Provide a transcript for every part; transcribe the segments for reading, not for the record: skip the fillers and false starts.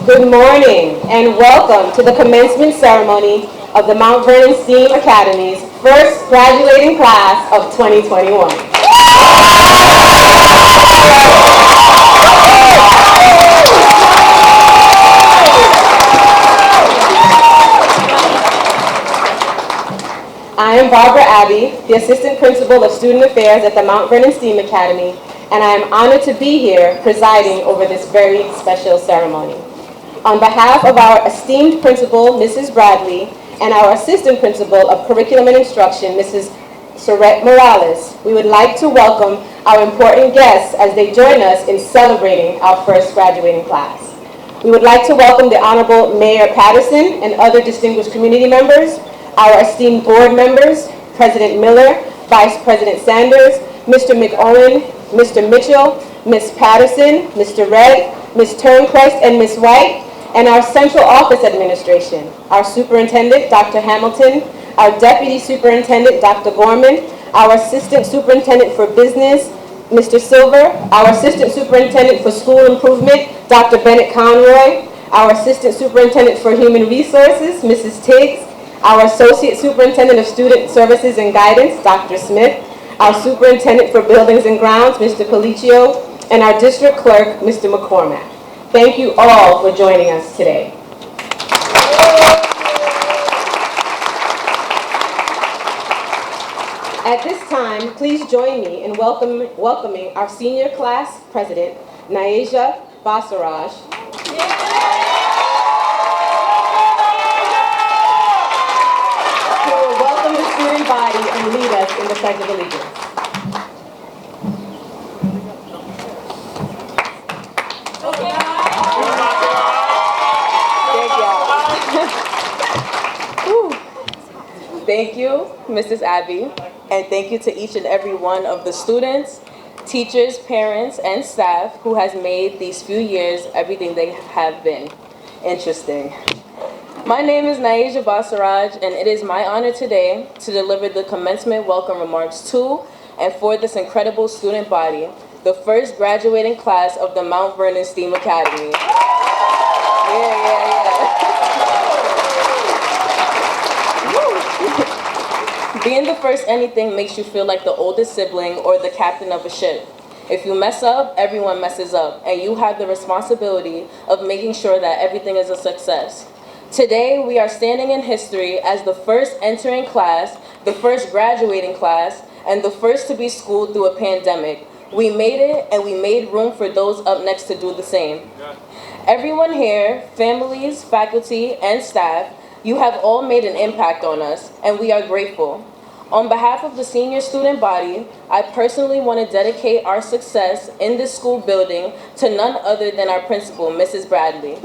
Good morning and welcome to the commencement ceremony of the Mount Vernon S.T.E.A.M Academy's first graduating class of 2021. I am Barbara Abbey, the Assistant Principal of Student Affairs at the Mount Vernon S.T.E.A.M Academy, and I am honored to be here presiding over this very special ceremony. On behalf of our esteemed principal, Mrs. Bradley, and our assistant principal of curriculum and instruction, Mrs. Morales, we would like to welcome our important guests as they join us in celebrating our first graduating class. We would like to welcome the Honorable Mayor Patterson and other distinguished community members, our esteemed board members, President Miller, Vice President Sanders, Mr. McOwen, Mr. Mitchell, Ms. Patterson, Mr. Red, Ms. Turnquest, and Ms. White, and our central office administration, our superintendent, Dr. Hamilton, our deputy superintendent, Dr. Gorman, our assistant superintendent for business, Mr. Silver, our assistant superintendent for school improvement, Dr. Bennett Conroy, our assistant superintendent for human resources, Mrs. Tiggs, our associate superintendent of student services and guidance, Dr. Smith, our superintendent for buildings and grounds, Mr. Colicchio, and our district clerk, Mr. McCormack. Thank you all for joining us today. At this time, please join me in welcoming our senior class president, Naija Basaraj, who will welcome the student body and lead us in the Pledge of Allegiance. Thank you, Mrs. Abbey, and thank you to each and every one of the students, teachers, parents, and staff who has made these few years everything they have been. Interesting. My name is Naija Basaraj, and it is my honor today to deliver the commencement welcome remarks to and for this incredible student body, the first graduating class of the Mount Vernon S.T.E.A.M Academy. Yeah. Being the first anything makes you feel like the oldest sibling or the captain of a ship. If you mess up, everyone messes up, and you have the responsibility of making sure that everything is a success. Today, we are standing in history as the first entering class, the first graduating class, and the first to be schooled through a pandemic. We made it, and we made room for those up next to do the same. Everyone here, families, faculty, and staff, you have all made an impact on us, and we are grateful. On behalf of the senior student body, I personally want to dedicate our success in this school building to none other than our principal, Mrs. Bradley.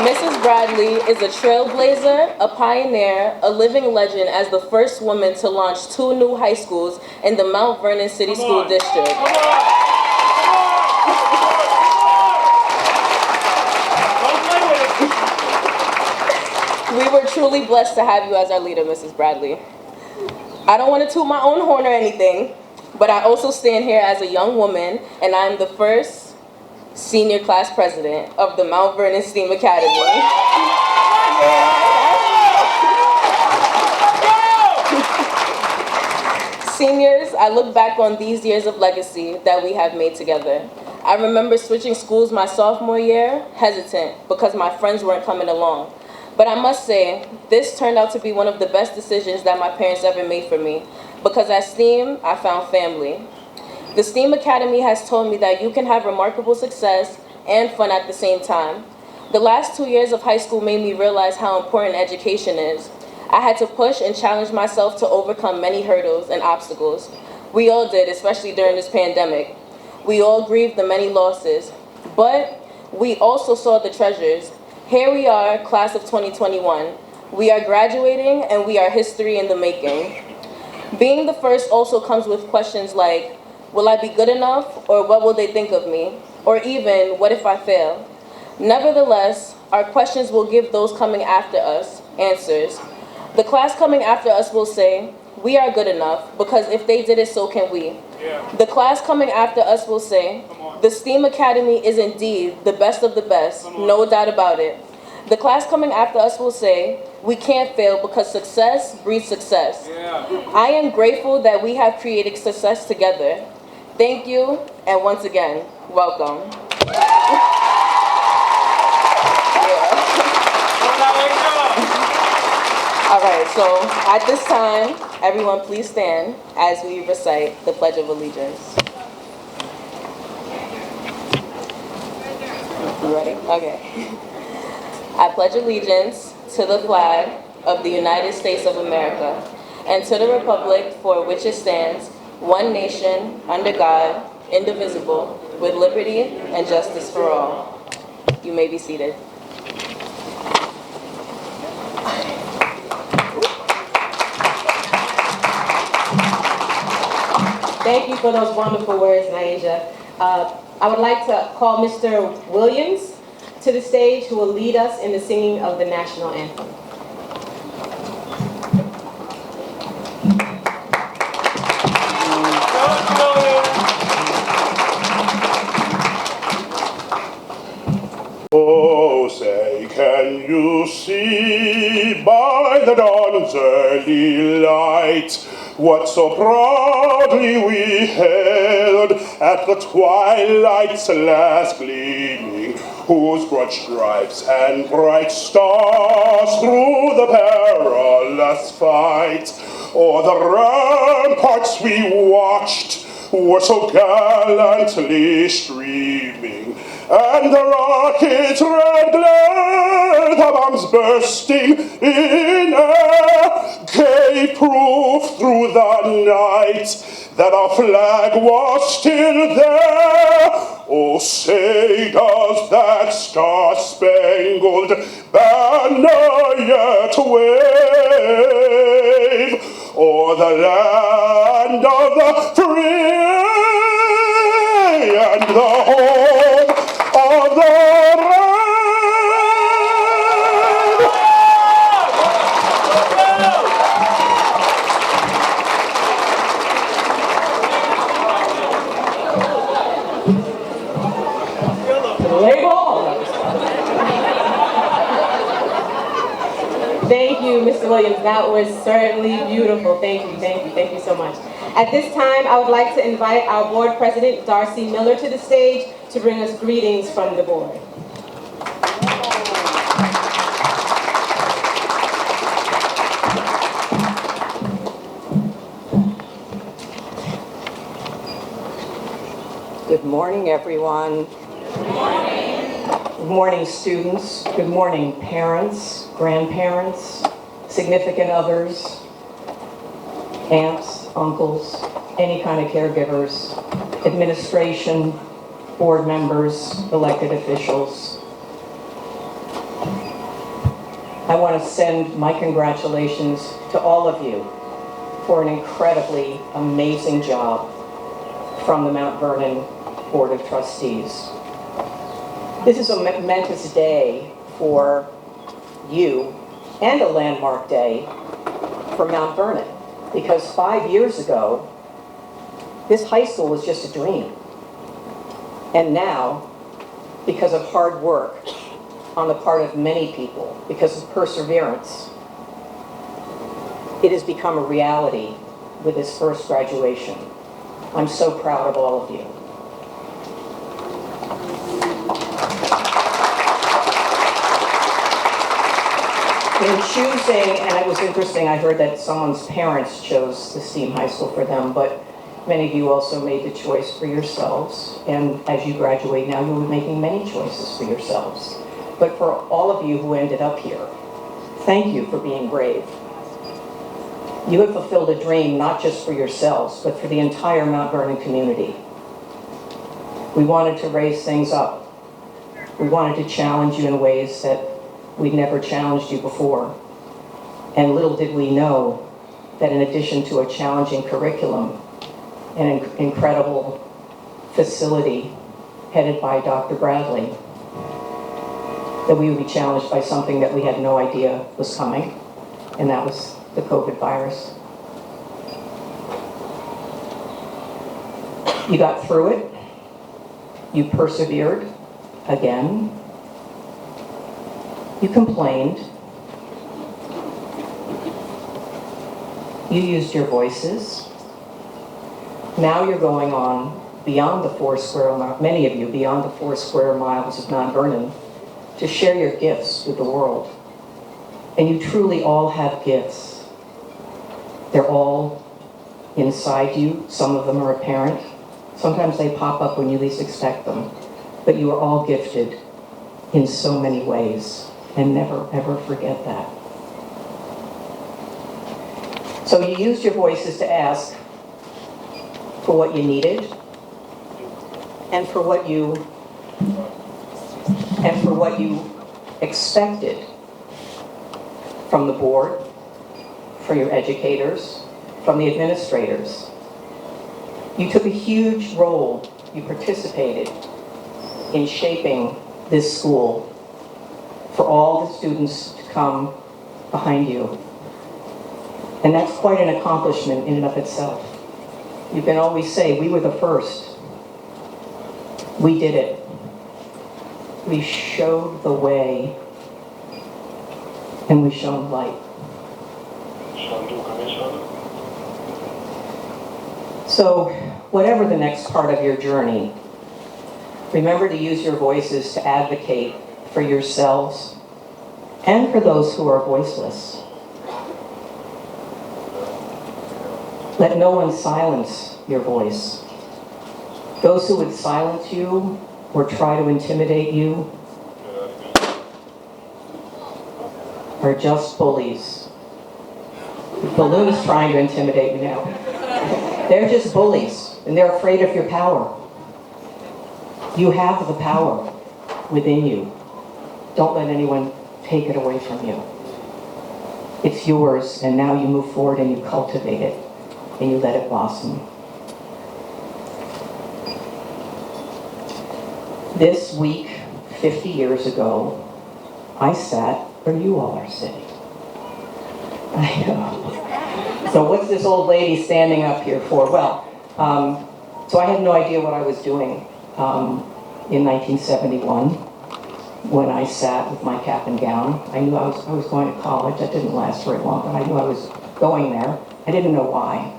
Mrs. Bradley is a trailblazer, a pioneer, a living legend as the first woman to launch 2 new high schools in the Mount Vernon City School District. We were truly blessed to have you as our leader, Mrs. Bradley. I don't want to toot my own horn or anything, but I also stand here as a young woman, and I'm the first senior class president of the Mount Vernon S.T.E.A.M Academy. Seniors, I look back on these years of legacy that we have made together. I remember switching schools my sophomore year, hesitant, because my friends weren't coming along. But I must say, this turned out to be one of the best decisions that my parents ever made for me, because at S.T.E.A.M, I found family. The S.T.E.A.M Academy has told me that you can have remarkable success and fun at the same time. The last 2 years of high school made me realize how important education is. I had to push and challenge myself to overcome many hurdles and obstacles. We all did, especially during this pandemic. We all grieved the many losses, but we also saw the treasures. Here we are, class of 2021. We are graduating, and we are history in the making. Being the first also comes with questions like, will I be good enough, or what will they think of me? Or even, what if I fail? Nevertheless, our questions will give those coming after us answers. The class coming after us will say, we are good enough, because if they did it, so can we. The class coming after us will say, the STEAM Academy is indeed the best of the best, no doubt about it. The class coming after us will say, we can't fail because success breeds success. I am grateful that we have created success together. Thank you, and once again, welcome. All right, so at this time, everyone please stand as we recite the Pledge of Allegiance. You ready? Okay. I pledge allegiance to the flag of the United States of America and to the republic for which it stands, one nation, under God, indivisible, with liberty and justice for all. You may be seated. Thank you for those wonderful words, Naija. I would like to call Mr. Williams to the stage, who will lead us in the singing of the national anthem. Oh, say, can you see by the dawn's early light what so proudly we hailed at the twilight's last gleaming, whose broad stripes and bright stars through the perilous fight o'er the ramparts we watched were so gallantly streaming, and the rocket's red glare, the bombs bursting in air, gave proof through the night that our flag was still there. Oh, say does that star-spangled banner yet wave o'er the land of the free and the home of the brave? Thank you, Mr. Williams. That was certainly beautiful. Thank you so much. At this time, I would like to invite our board president, Darcy Miller, to the stage to bring us greetings from the board. Good morning, everyone. Good morning. Good morning, students. Good morning, parents, grandparents, significant others, aunts, uncles, any kind of caregivers, administration, board members, elected officials. I want to send my congratulations to all of you for an incredibly amazing job from the Mount Vernon Board of Trustees. This is a momentous day for you and a landmark day for Mount Vernon, because 5 years ago, this high school was just a dream. And now, because of hard work on the part of many people, because of perseverance, it has become a reality with this first graduation. I'm so proud of all of you. In choosing, and it was interesting, I heard that someone's parents chose the STEAM High School for them, but many of you also made the choice for yourselves. And as you graduate now, you'll be making many choices for yourselves. But for all of you who ended up here, thank you for being brave. You have fulfilled a dream not just for yourselves, but for the entire Mount Vernon community. We wanted to raise things up. We wanted to challenge you in ways that we'd never challenged you before. And little did we know that in addition to a challenging curriculum, an incredible facility headed by Dr. Bradley, that we would be challenged by something that we had no idea was coming, and that was the COVID virus. You got through it. You persevered again. You complained. You used your voices. Now you're going on beyond the 4 square miles, many of you, beyond the 4 square miles of Mount Vernon, to share your gifts with the world. And you truly all have gifts. They're all inside you. Some of them are apparent. Sometimes they pop up when you least expect them. But you are all gifted in so many ways. And never, ever forget that. So you used your voices to ask for what you needed and for what you expected from the board, for your educators, from the administrators. You took a huge role. You participated in shaping this school for all the students to come behind you. And that's quite an accomplishment in and of itself. You can always say, we were the first. We did it. We showed the way, and we shone light. So, whatever the next part of your journey, remember to use your voices to advocate for yourselves and for those who are voiceless. Let no one silence your voice. Those who would silence you or try to intimidate you are just bullies. The balloon's trying to intimidate me now. They're just bullies, and they're afraid of your power. You have the power within you. Don't let anyone take it away from you. It's yours, and now you move forward and you cultivate it, and you let it blossom. This week, 50 years ago, I sat where you all are sitting. I know. So what's this old lady standing up here for? Well, so I had no idea what I was doing in 1971 when I sat with my cap and gown. I knew I was going to college. That didn't last very long, but I knew I was going there. I didn't know why.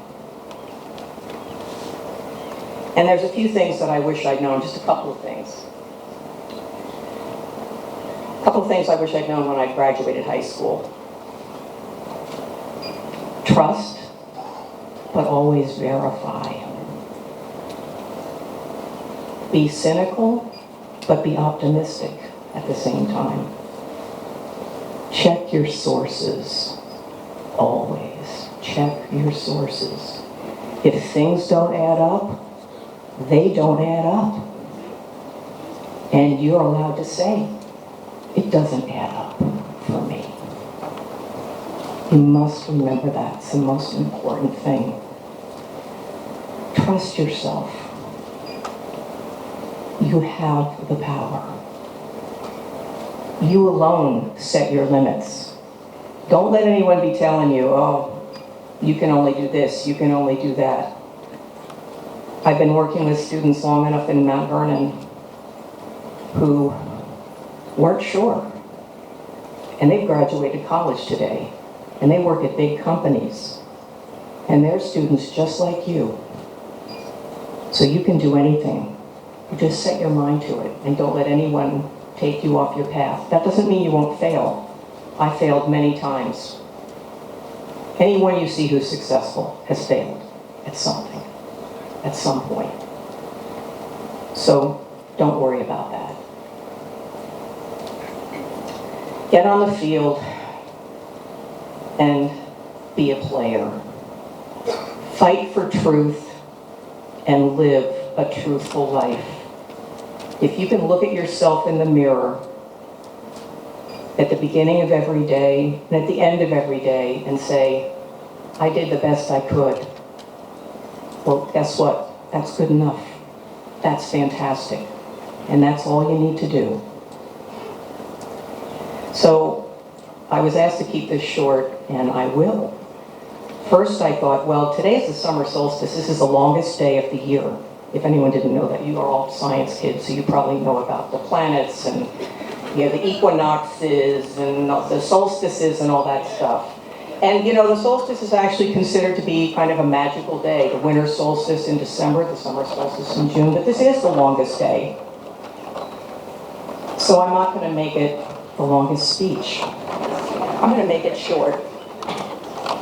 And there's a few things that I wish I'd known, just a couple of things. A couple of things I wish I'd known when I graduated high school. Trust, but always verify. Be cynical, but be optimistic at the same time. Check your sources, always. Check your sources. If things don't add up, they don't add up. And you're allowed to say, it doesn't add up for me. You must remember that. It's the most important thing. Trust yourself. You have the power. You alone set your limits. Don't let anyone be telling you, oh, you can only do this, you can only do that. I've been working with students long enough in Mount Vernon who weren't sure. And they've graduated college today. And they work at big companies. And they're students just like you. So you can do anything. You just set your mind to it and don't let anyone take you off your path. That doesn't mean you won't fail. I failed many times. Anyone you see who's successful has failed at something, at some point. So don't worry about that. Get on the field and be a player. Fight for truth and live a truthful life. If you can look at yourself in the mirror at the beginning of every day and at the end of every day and say, I did the best I could. Well, guess what? That's good enough. That's fantastic. And that's all you need to do. So I was asked to keep this short, and I will. First I thought, well, today is the summer solstice. This is the longest day of the year. If anyone didn't know that, you are all science kids, so you probably know about the planets and the equinoxes and the solstices and all that stuff. And the solstice is actually considered to be kind of a magical day. The winter solstice in December, the summer solstice in June, but this is the longest day. So I'm not going to make it the longest speech. I'm going to make it short.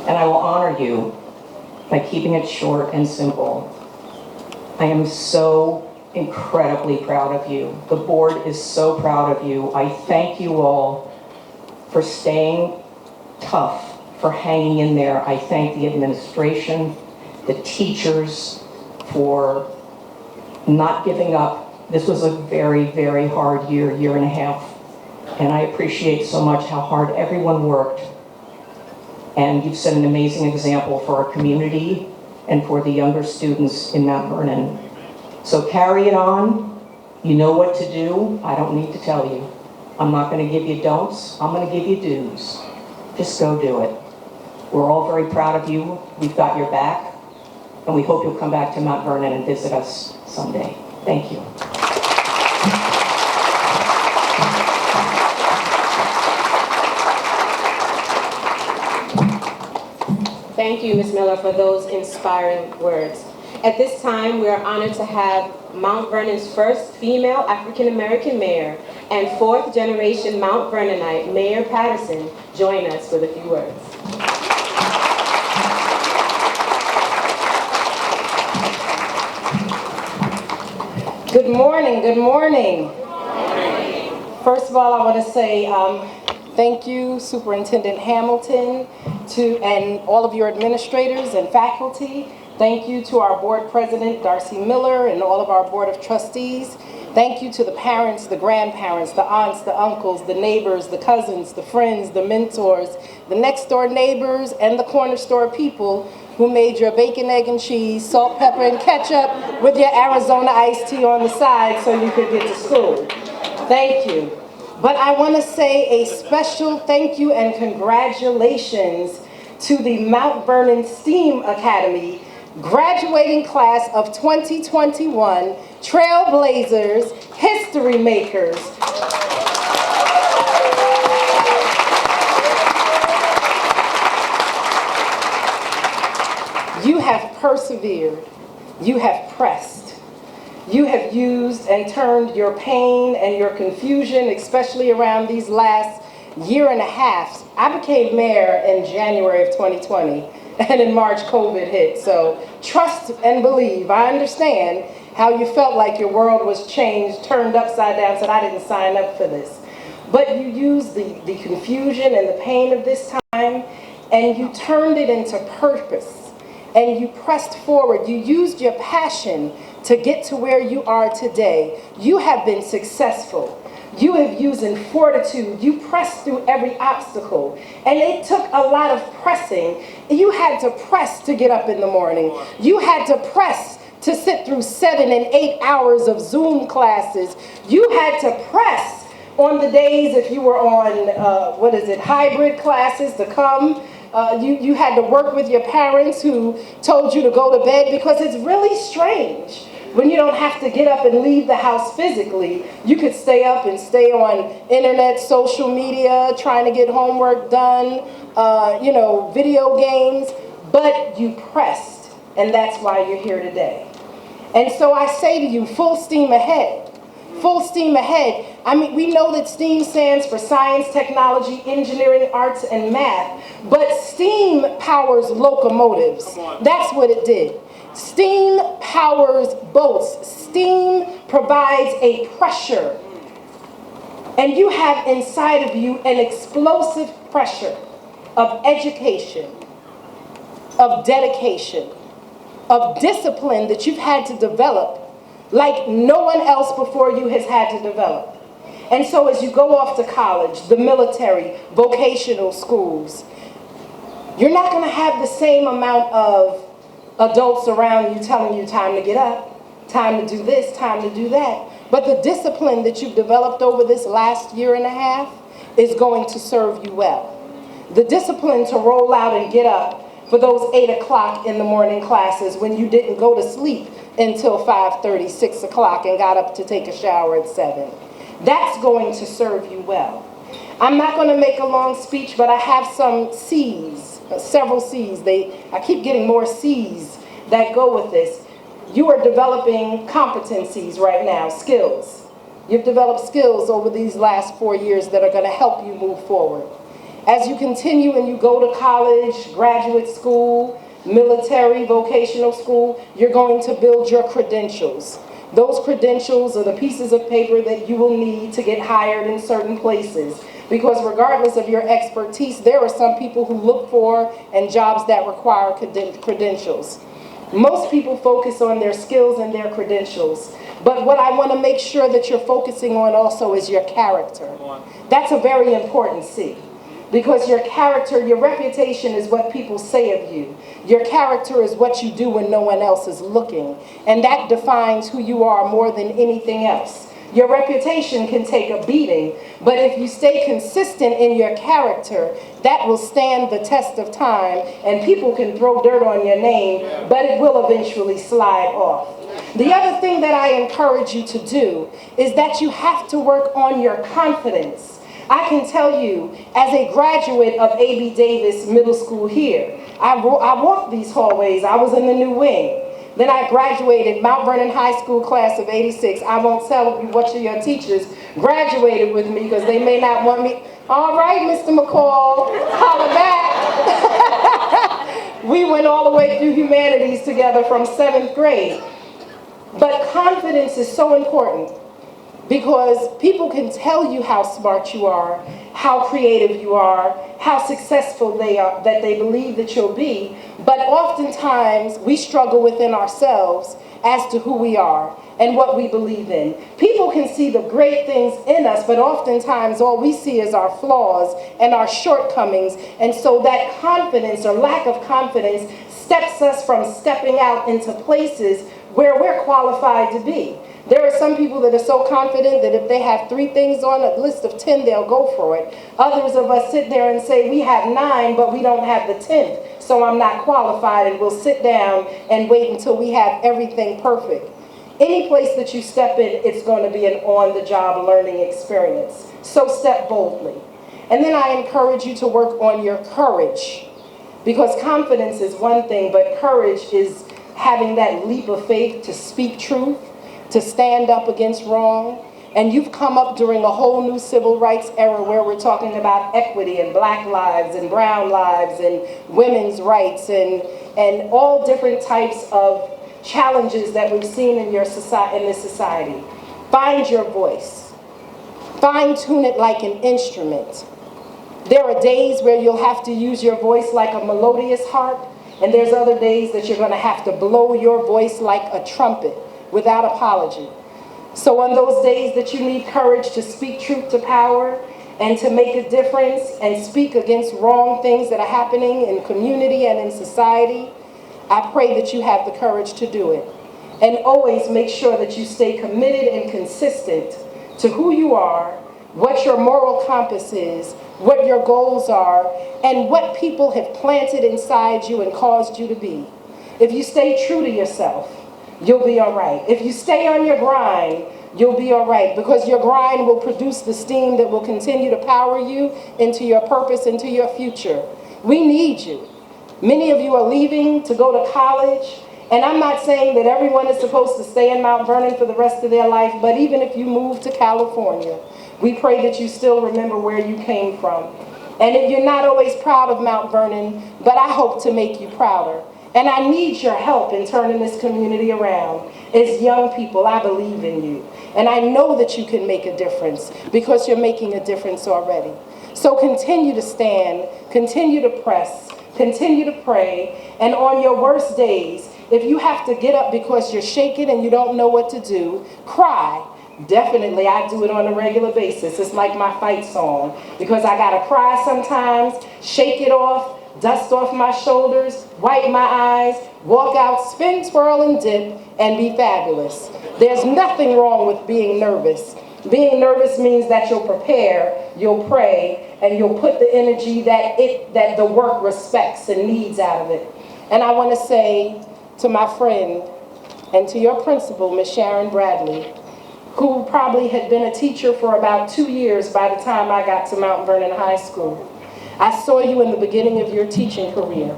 And I will honor you by keeping it short and simple. I am so incredibly proud of you. The board is so proud of you. I thank you all for staying tough, for hanging in there. I thank the administration, the teachers for not giving up. This was a very, very hard year and a half. And I appreciate so much how hard everyone worked. And you've set an amazing example for our community and for the younger students in Mount Vernon. So carry it on. You know what to do. I don't need to tell you. I'm not going to give you don'ts. I'm going to give you do's. Just go do it. We're all very proud of you. We've got your back. And we hope you'll come back to Mount Vernon and visit us someday. Thank you. Thank you, Ms. Miller, for those inspiring words. At this time, we are honored to have Mount Vernon's first female African-American mayor and fourth generation Mount Vernonite, Mayor Patterson, join us with a few words. Good morning, good morning. First of all, I want to say thank you, Superintendent Hamilton, and all of your administrators and faculty. Thank you to our board president, Darcy Miller, and all of our board of trustees. Thank you to the parents, the grandparents, the aunts, the uncles, the neighbors, the cousins, the friends, the mentors, the next door neighbors, and the corner store people who made your bacon, egg, and cheese, salt, pepper, and ketchup with your Arizona iced tea on the side so you could get to school. Thank you. But I want to say a special thank you and congratulations to the Mount Vernon STEAM Academy graduating class of 2021, trailblazers, history makers. You have persevered, you have pressed, you have used and turned your pain and your confusion, especially around these last year and a half. I became mayor in January of 2020, and in March COVID hit, so trust and believe. I understand how you felt like your world was changed, turned upside down, said I didn't sign up for this. But you used the confusion and the pain of this time, and you turned it into purpose, and you pressed forward. You used your passion to get to where you are today. You have been successful. You have used in fortitude. You pressed through every obstacle. And it took a lot of pressing. You had to press to get up in the morning. You had to press to sit through 7 and 8 hours of Zoom classes. You had to press on the days if you were on, hybrid classes to come. You had to work with your parents who told you to go to bed, because it's really strange. When you don't have to get up and leave the house physically, you could stay up and stay on internet, social media, trying to get homework done, video games, but you pressed, and that's why you're here today. And so I say to you, full steam ahead. Full steam ahead. I mean, we know that STEAM stands for science, technology, engineering, arts, and math, but STEAM powers locomotives. That's what it did. STEAM powers boats. STEAM provides a pressure. And you have inside of you an explosive pressure of education, of dedication, of discipline that you've had to develop like no one else before you has had to develop. And so as you go off to college, the military, vocational schools, you're not going to have the same amount of adults around you telling you time to get up, time to do this, time to do that. But the discipline that you've developed over this last year and a half is going to serve you well. The discipline to roll out and get up for those 8 o'clock in the morning classes when you didn't go to sleep until 5:30, 6 o'clock, and got up to take a shower at 7. That's going to serve you well. I'm not going to make a long speech, but I have some C's, several C's. I keep getting more C's that go with this. You are developing competencies right now, skills. You've developed skills over these last 4 years that are going to help you move forward. As you continue and you go to college, graduate school, military, vocational school, you're going to build your credentials. Those credentials are the pieces of paper that you will need to get hired in certain places. Because regardless of your expertise, there are some people who look for and jobs that require credentials. Most people focus on their skills and their credentials. But what I want to make sure that you're focusing on also is your character. That's a very important C. Because your character, your reputation is what people say of you. Your character is what you do when no one else is looking. And that defines who you are more than anything else. Your reputation can take a beating, but if you stay consistent in your character, that will stand the test of time, and people can throw dirt on your name, but it will eventually slide off. The other thing that I encourage you to do is that you have to work on your confidence. I can tell you, as a graduate of A.B. Davis Middle School here, I walked these hallways. I was in the new wing. Then I graduated Mount Vernon High School class of 86. I won't tell you what of your teachers graduated with me because they may not want me. All right, Mr. McCall, holla back. We went all the way through humanities together from 7th grade. But confidence is so important because people can tell you how smart you are, how creative you are, how successful they are, that they believe that you'll be, but oftentimes we struggle within ourselves as to who we are and what we believe in. People can see the great things in us, but oftentimes all we see is our flaws and our shortcomings, and so that confidence or lack of confidence steps us from stepping out into places where we're qualified to be. There are some people that are so confident that if they have 3 things on a list of 10, they'll go for it. Others of us sit there and say, we have 9, but we don't have the 10th, so I'm not qualified, and we'll sit down and wait until we have everything perfect. Any place that you step in, it's going to be an on-the-job learning experience. So step boldly. And then I encourage you to work on your courage, because confidence is one thing, but courage is having that leap of faith to speak truth, to stand up against wrong. And you've come up during a whole new civil rights era where we're talking about equity and black lives and brown lives and women's rights and all different types of challenges that we've seen in this society. Find your voice. Fine-tune it like an instrument. There are days where you'll have to use your voice like a melodious harp, and there's other days that you're going to have to blow your voice like a trumpet without apology. So on those days that you need courage to speak truth to power and to make a difference and speak against wrong things that are happening in community and in society, I pray that you have the courage to do it. And always make sure that you stay committed and consistent to who you are, what your moral compass is, what your goals are, and what people have planted inside you and caused you to be. If you stay true to yourself, you'll be all right. If you stay on your grind, you'll be all right, because your grind will produce the steam that will continue to power you into your purpose, into your future. We need you. Many of you are leaving to go to college, and I'm not saying that everyone is supposed to stay in Mount Vernon for the rest of their life, but even if you move to California, we pray that you still remember where you came from. And if you're not always proud of Mount Vernon, but I hope to make you prouder. And I need your help in turning this community around. As young people, I believe in you. And I know that you can make a difference because you're making a difference already. So continue to stand, continue to press, continue to pray. And on your worst days, if you have to get up because you're shaking and you don't know what to do, cry. Definitely, I do it on a regular basis. It's like my fight song, because I gotta cry sometimes, shake it off, dust off my shoulders, wipe my eyes, walk out, spin, twirl, and dip, and be fabulous. There's nothing wrong with being nervous. Being nervous means that you'll prepare, you'll pray, and you'll put the energy that the work respects and needs out of it. And I want to say to my friend, and to your principal, Ms. Sharon Bradley, who probably had been a teacher for about 2 years by the time I got to Mount Vernon High School. I saw you in the beginning of your teaching career,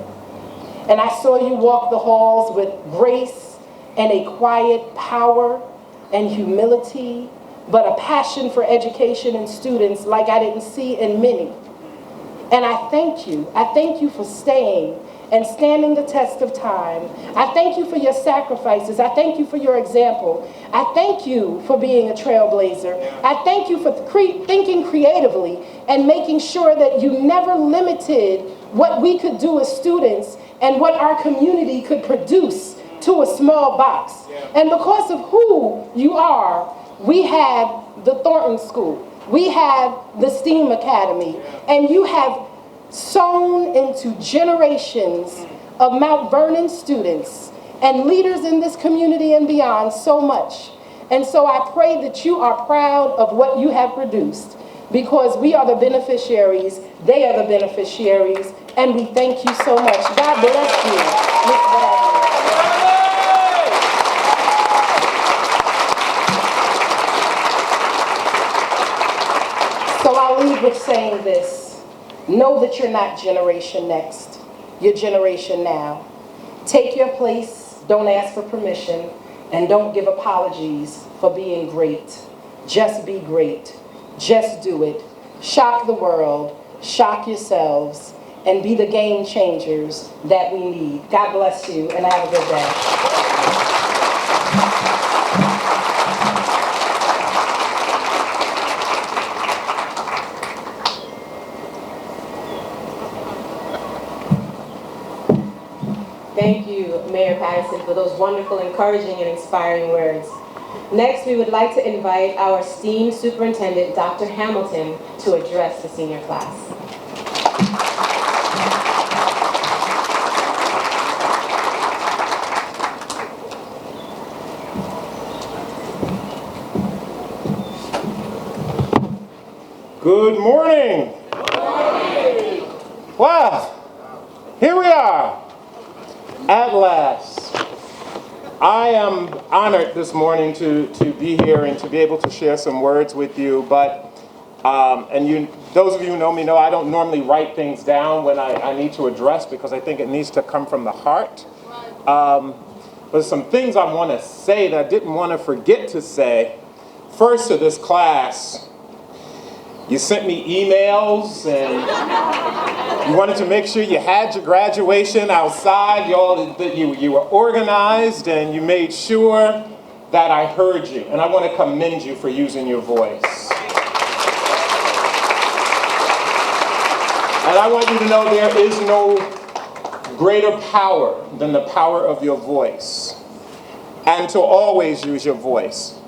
and I saw you walk the halls with grace and a quiet power and humility, but a passion for education and students like I didn't see in many. And I thank you. I thank you for staying and standing the test of time. I thank you for your sacrifices. I thank you for your example. I thank you for being a trailblazer. I thank you for thinking creatively and making sure that you never limited what we could do as students and what our community could produce to a small box. And because of who you are, we have the Thornton School. We have the S.T.E.A.M Academy, and you have sown into generations of Mount Vernon students and leaders in this community and beyond so much. And so I pray that you are proud of what you have produced, because we are the beneficiaries, they are the beneficiaries, and we thank you so much. God bless you, Ms. Bradley. So I'll leave with saying this. Know that you're not Generation Next. You're Generation Now. Take your place, don't ask for permission, and don't give apologies for being great. Just be great. Just do it. Shock the world, shock yourselves, and be the game changers that we need. God bless you, and have a good day. Thank you, Mayor Patterson, for those wonderful, encouraging, and inspiring words. Next, we would like to invite our esteemed Superintendent, Dr. Hamilton, to address the senior class. Good morning. Wow, here we are. At last, I am honored this morning to be here and to be able to share some words with you, but, those of you who know me know I don't normally write things down when I need to address, because I think it needs to come from the heart. But some things I want to say that I didn't want to forget to say. First, to this class, you sent me emails and you wanted to make sure you had your graduation outside. You were organized and you made sure that I heard you. And I want to commend you for using your voice. And I want you to know there is no greater power than the power of your voice. And to always use your voice.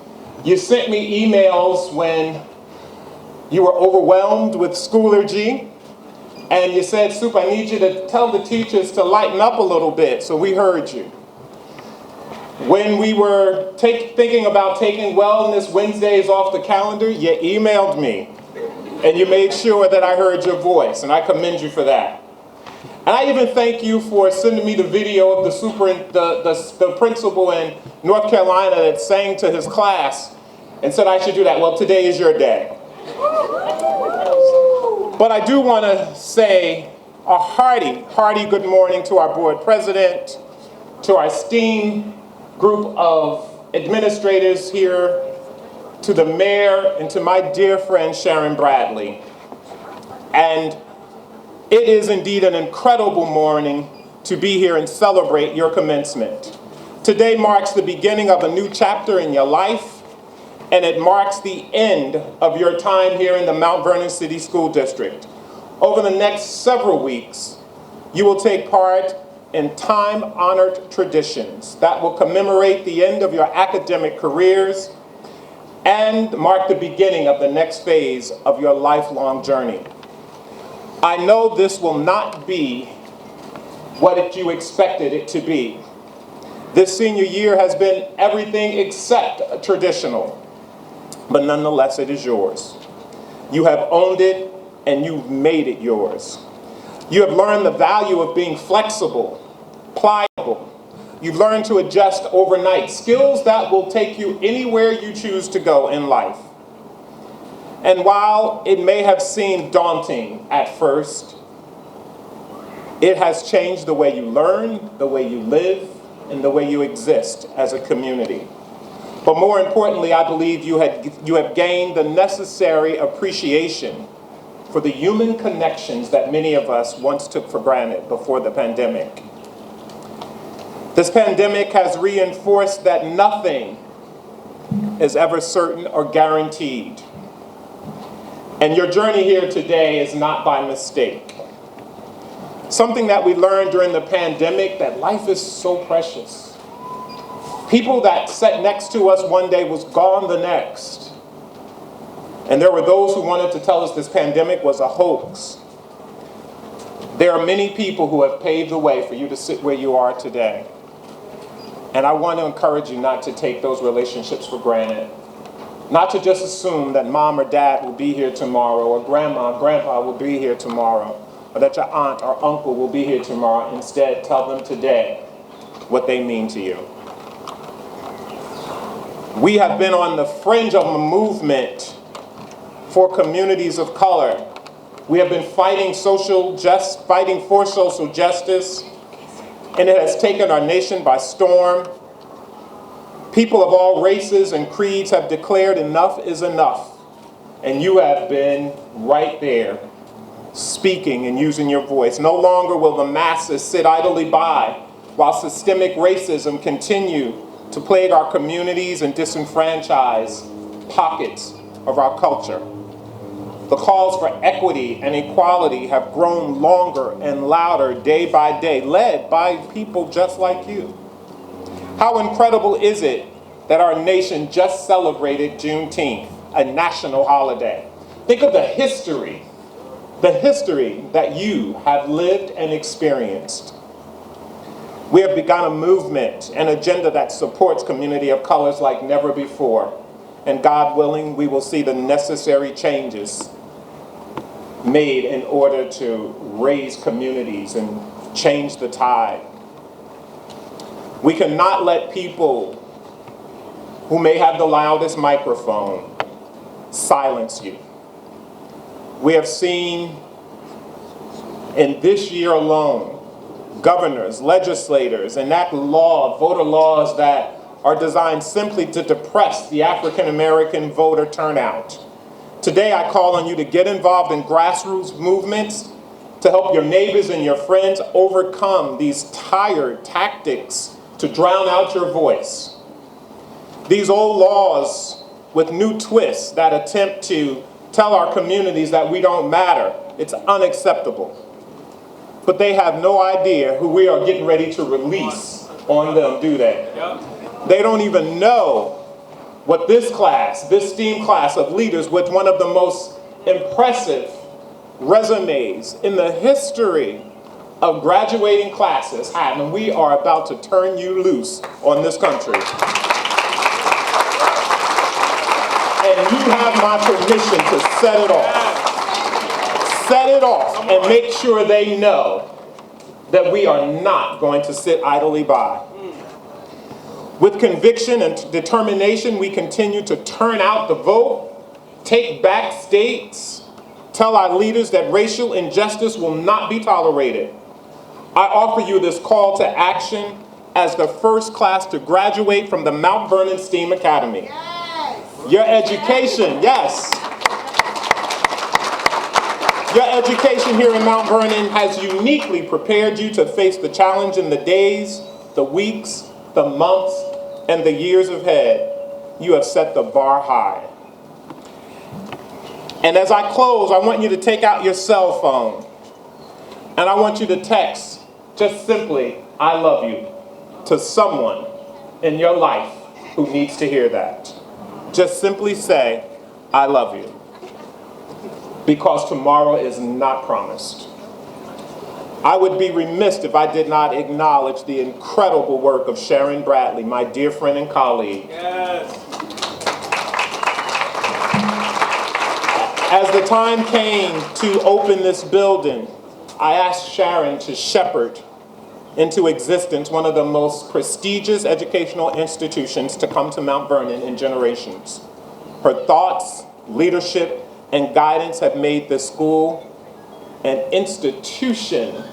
You sent me emails when you were overwhelmed with Schoology, and you said, Soup, I need you to tell the teachers to lighten up a little bit, so we heard you. When we were thinking about taking Wellness Wednesdays off the calendar, you emailed me, and you made sure that I heard your voice, and I commend you for that. And I even thank you for sending me the video of the principal in North Carolina that sang to his class and said I should do that. Well, today is your day. But I do want to say a hearty good morning to our board president, to our esteemed group of administrators here, to the mayor, and to my dear friend Sharon Bradley. And it is indeed an incredible morning to be here and celebrate your commencement. Today marks the beginning of a new chapter in your life, and it marks the end of your time here in the Mount Vernon City School District. Over the next several weeks, you will take part in time-honored traditions that will commemorate the end of your academic careers and mark the beginning of the next phase of your lifelong journey. I know this will not be what you expected it to be. This senior year has been everything except traditional. But nonetheless, it is yours. You have owned it, and you've made it yours. You have learned the value of being flexible, pliable, You've learned to adjust overnight, skills that will take you anywhere you choose to go in life. And while it may have seemed daunting at first, it has changed the way you learn, the way you live, and the way you exist as a community. But more importantly, I believe you have gained the necessary appreciation for the human connections that many of us once took for granted before the pandemic. This pandemic has reinforced that nothing is ever certain or guaranteed. And your journey here today is not by mistake. Something that we learned during the pandemic, that life is so precious. People that sat next to us one day was gone the next. And there were those who wanted to tell us this pandemic was a hoax. There are many people who have paved the way for you to sit where you are today. And I want to encourage you not to take those relationships for granted. Not to just assume that mom or dad will be here tomorrow, or grandma, grandpa will be here tomorrow, or that your aunt or uncle will be here tomorrow. Instead, tell them today what they mean to you. We have been on the fringe of a movement for communities of color. We have been fighting for social justice, and it has taken our nation by storm. People of all races and creeds have declared enough is enough, and you have been right there, speaking and using your voice. No longer will the masses sit idly by while systemic racism continue to plague our communities and disenfranchise pockets of our culture. The calls for equity and equality have grown longer and louder day by day, led by people just like you. How incredible is it that our nation just celebrated Juneteenth, a national holiday? Think of the history that you have lived and experienced. We have begun a movement, an agenda that supports community of colors like never before. And God willing, we will see the necessary changes made in order to raise communities and change the tide. We cannot let people who may have the loudest microphone silence you. We have seen in this year alone, governors, legislators enact voter laws that are designed simply to depress the African American voter turnout. Today I call on you to get involved in grassroots movements to help your neighbors and your friends overcome these tired tactics to drown out your voice. These old laws with new twists that attempt to tell our communities that we don't matter, it's unacceptable. But they have no idea who we are getting ready to release on them, do they? They don't even know what this S.T.E.A.M class of leaders with one of the most impressive resumes in the history of graduating classes have, and we are about to turn you loose on this country. And you have my permission to set it off. Set it off and make sure they know that we are not going to sit idly by. With conviction and determination, we continue to turn out the vote, take back states, tell our leaders that racial injustice will not be tolerated. I offer you this call to action as the first class to graduate from the Mount Vernon S.T.E.A.M Academy. Your education, yes. Your education here in Mount Vernon has uniquely prepared you to face the challenge in the days, the weeks, the months, and the years ahead. You have set the bar high. And as I close, I want you to take out your cell phone and I want you to text just simply, I love you, to someone in your life who needs to hear that. Just simply say, I love you. Because tomorrow is not promised. I would be remiss if I did not acknowledge the incredible work of Sharon Bradley, my dear friend and colleague. Yes. As the time came to open this building, I asked Sharon to shepherd into existence one of the most prestigious educational institutions to come to Mount Vernon in generations. Her thoughts, leadership, and guidance have made this school an institution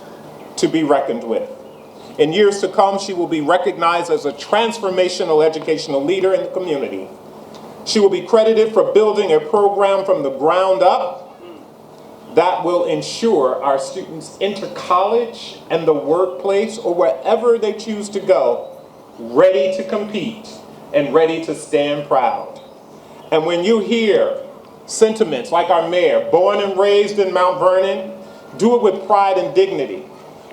to be reckoned with. In years to come, she will be recognized as a transformational educational leader in the community. She will be credited for building a program from the ground up that will ensure our students enter college and the workplace or wherever they choose to go, ready to compete and ready to stand proud. And when you hear sentiments like our mayor, born and raised in Mount Vernon, do it with pride and dignity,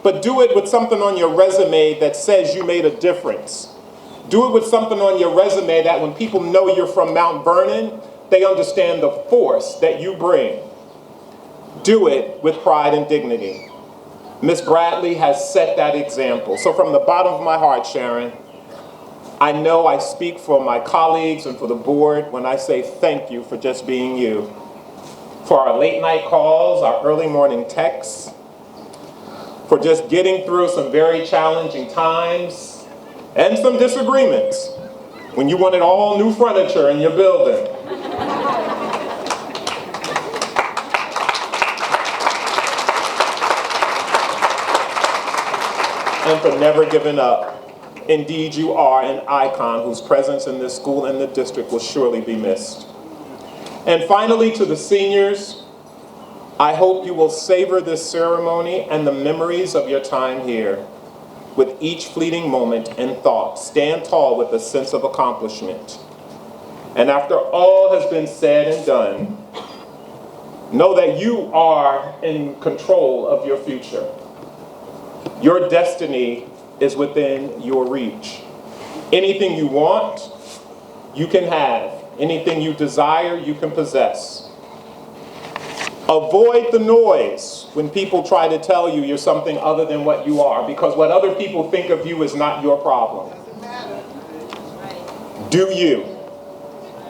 but do it with something on your resume that says you made a difference. Do it with something on your resume that when people know you're from Mount Vernon, they understand the force that you bring. Do it with pride and dignity. Ms. Bradley has set that example. So from the bottom of my heart, Sharon, I know I speak for my colleagues and for the board when I say thank you for just being you. For our late night calls, our early morning texts, for just getting through some very challenging times and some disagreements when you wanted all new furniture in your building. And for never giving up. Indeed, you are an icon whose presence in this school and the district will surely be missed. And finally, to the seniors, I hope you will savor this ceremony and the memories of your time here. With each fleeting moment and thought, stand tall with a sense of accomplishment. And after all has been said and done, know that you are in control of your future. Your destiny is within your reach. Anything you want, you can have. Anything you desire, you can possess. Avoid the noise when people try to tell you you're something other than what you are, because what other people think of you is not your problem. Do you,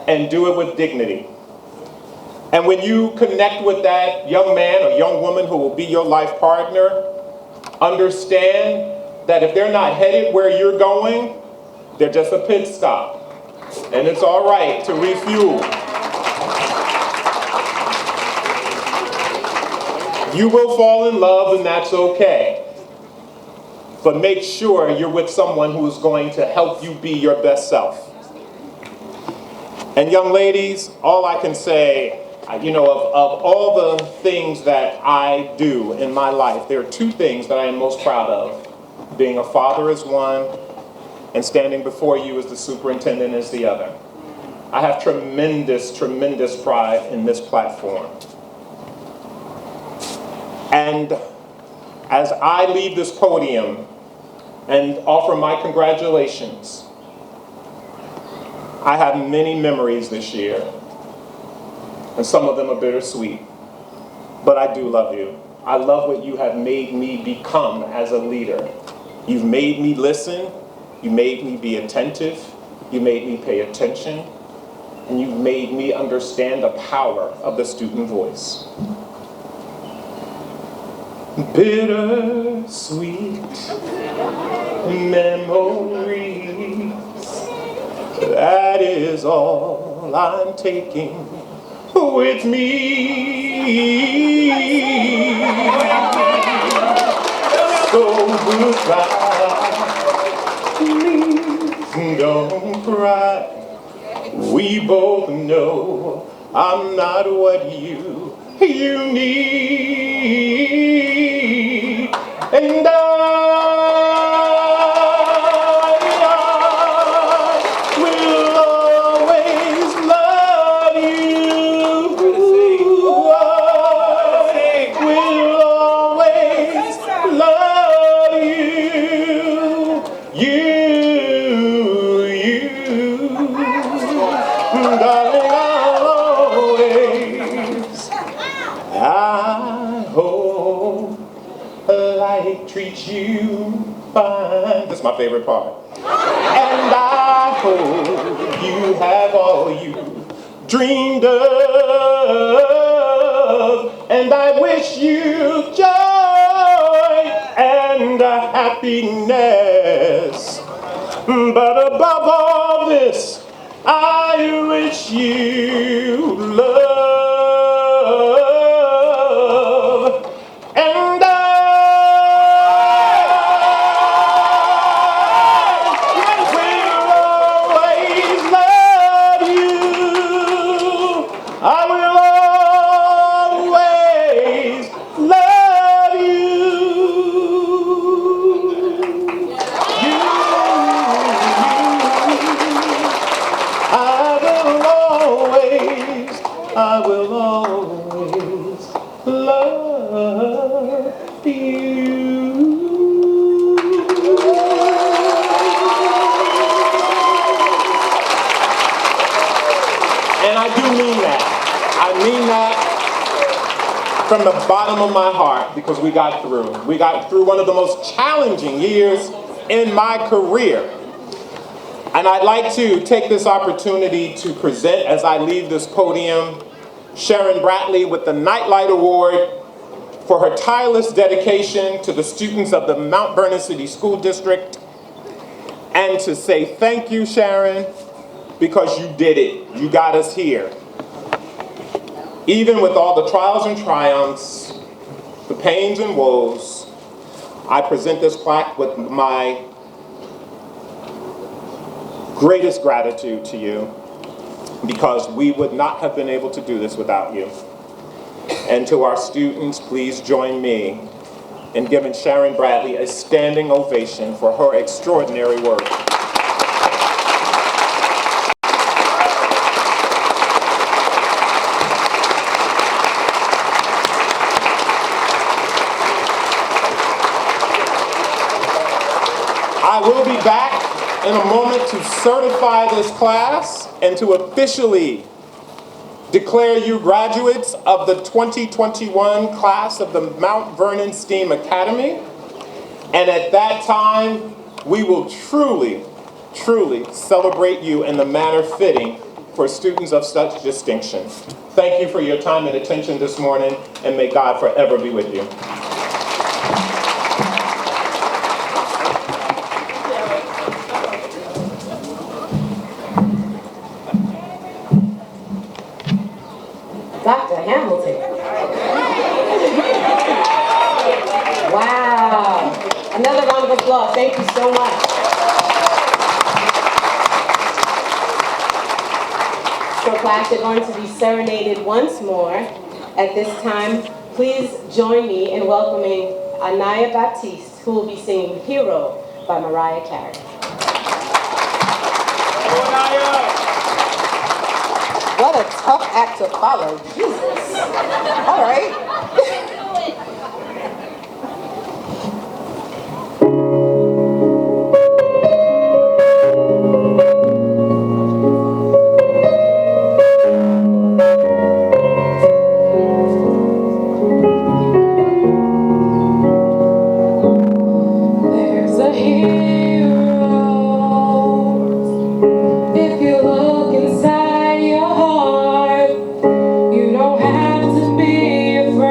and do it with dignity. And when you connect with that young man or young woman who will be your life partner, understand that if they're not headed where you're going, they're just a pit stop. And it's all right to refuel. You will fall in love, and that's okay. But make sure you're with someone who is going to help you be your best self. And young ladies, all I can say, of all the things that I do in my life, there are two things that I am most proud of. Being a father is one, and standing before you as the superintendent is the other. I have tremendous, tremendous pride in this platform. And as I leave this podium and offer my congratulations, I have many memories this year, and some of them are bittersweet. But I do love you. I love what you have made me become as a leader. You've made me listen, you made me be attentive, you made me pay attention, and you've made me understand the power of the student voice. Bittersweet memories, that is all I'm taking with me. So goodbye, please don't cry. We both know I'm not what you need. And I will always love you. I will always love you. Darling, I'll always. I hope life treats you fine. That's my favorite part. And I hope you have all you dreamed of. And I wish you joy and and happiness. But above all this, I wish you love, and I will always love you. I will always love you. I will always love you. And I do mean that. I mean that from the bottom of my heart, because we got through. We got through one of the most challenging years in my career. And I'd like to take this opportunity to present, as I leave this podium, Sharon Bradley with the Nightlight Award for her tireless dedication to the students of the Mount Vernon City School District, and to say thank you, Sharon, because you did it. You got us here. Even with all the trials and triumphs, the pains and woes, I present this plaque with my greatest gratitude to you, because we would not have been able to do this without you. And to our students, please join me in giving Sharon Bradley a standing ovation for her extraordinary work. I will be back in a moment to certify this class and to officially declare you graduates of the 2021 class of the Mount Vernon STEAM Academy. And at that time, we will truly, truly celebrate you in the manner fitting for students of such distinction. Thank you for your time and attention this morning, and may God forever be with you. Dr. Hamilton. Wow. Another round of applause. Thank you so much. So class, you're going to be serenaded once more. At this time, please join me in welcoming Anaya Baptiste, who will be singing Hero by Mariah Carey. What a tough act to follow. Jesus. All right. There's a hero if you look inside your heart. You don't have to be afraid.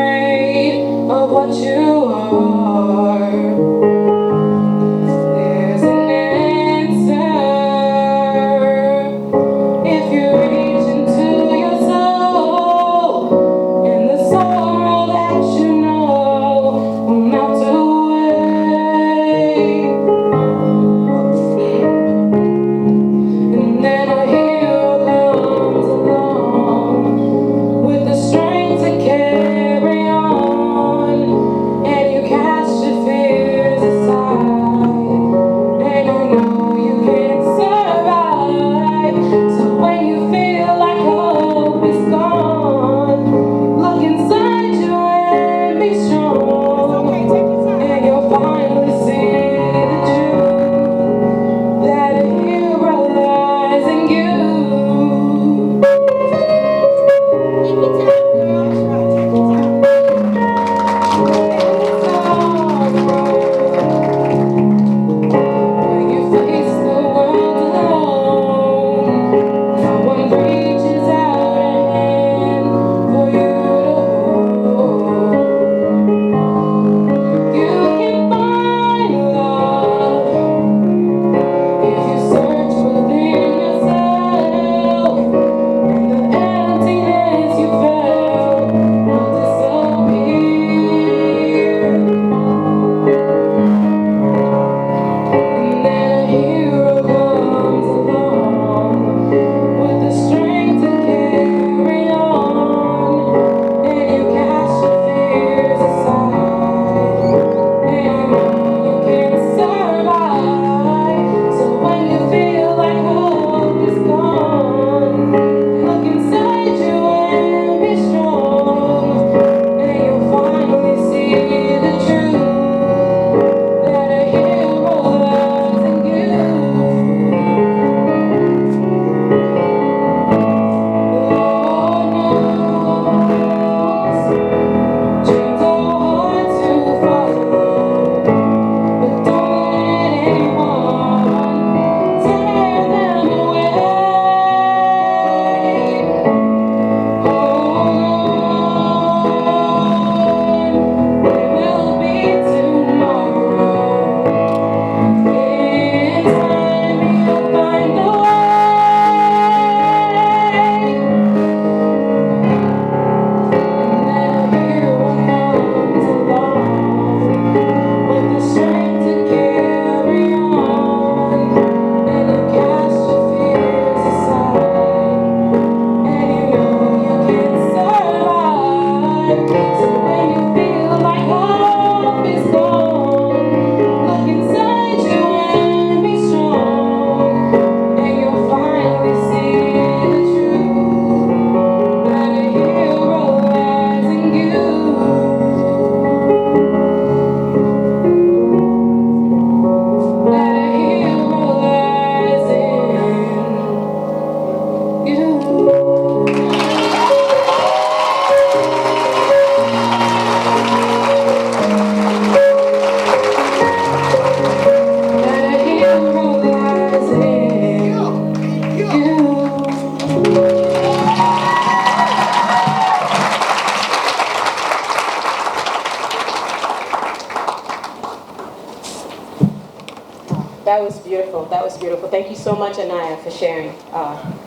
beautiful. That was beautiful. Thank you so much, Anaya, for sharing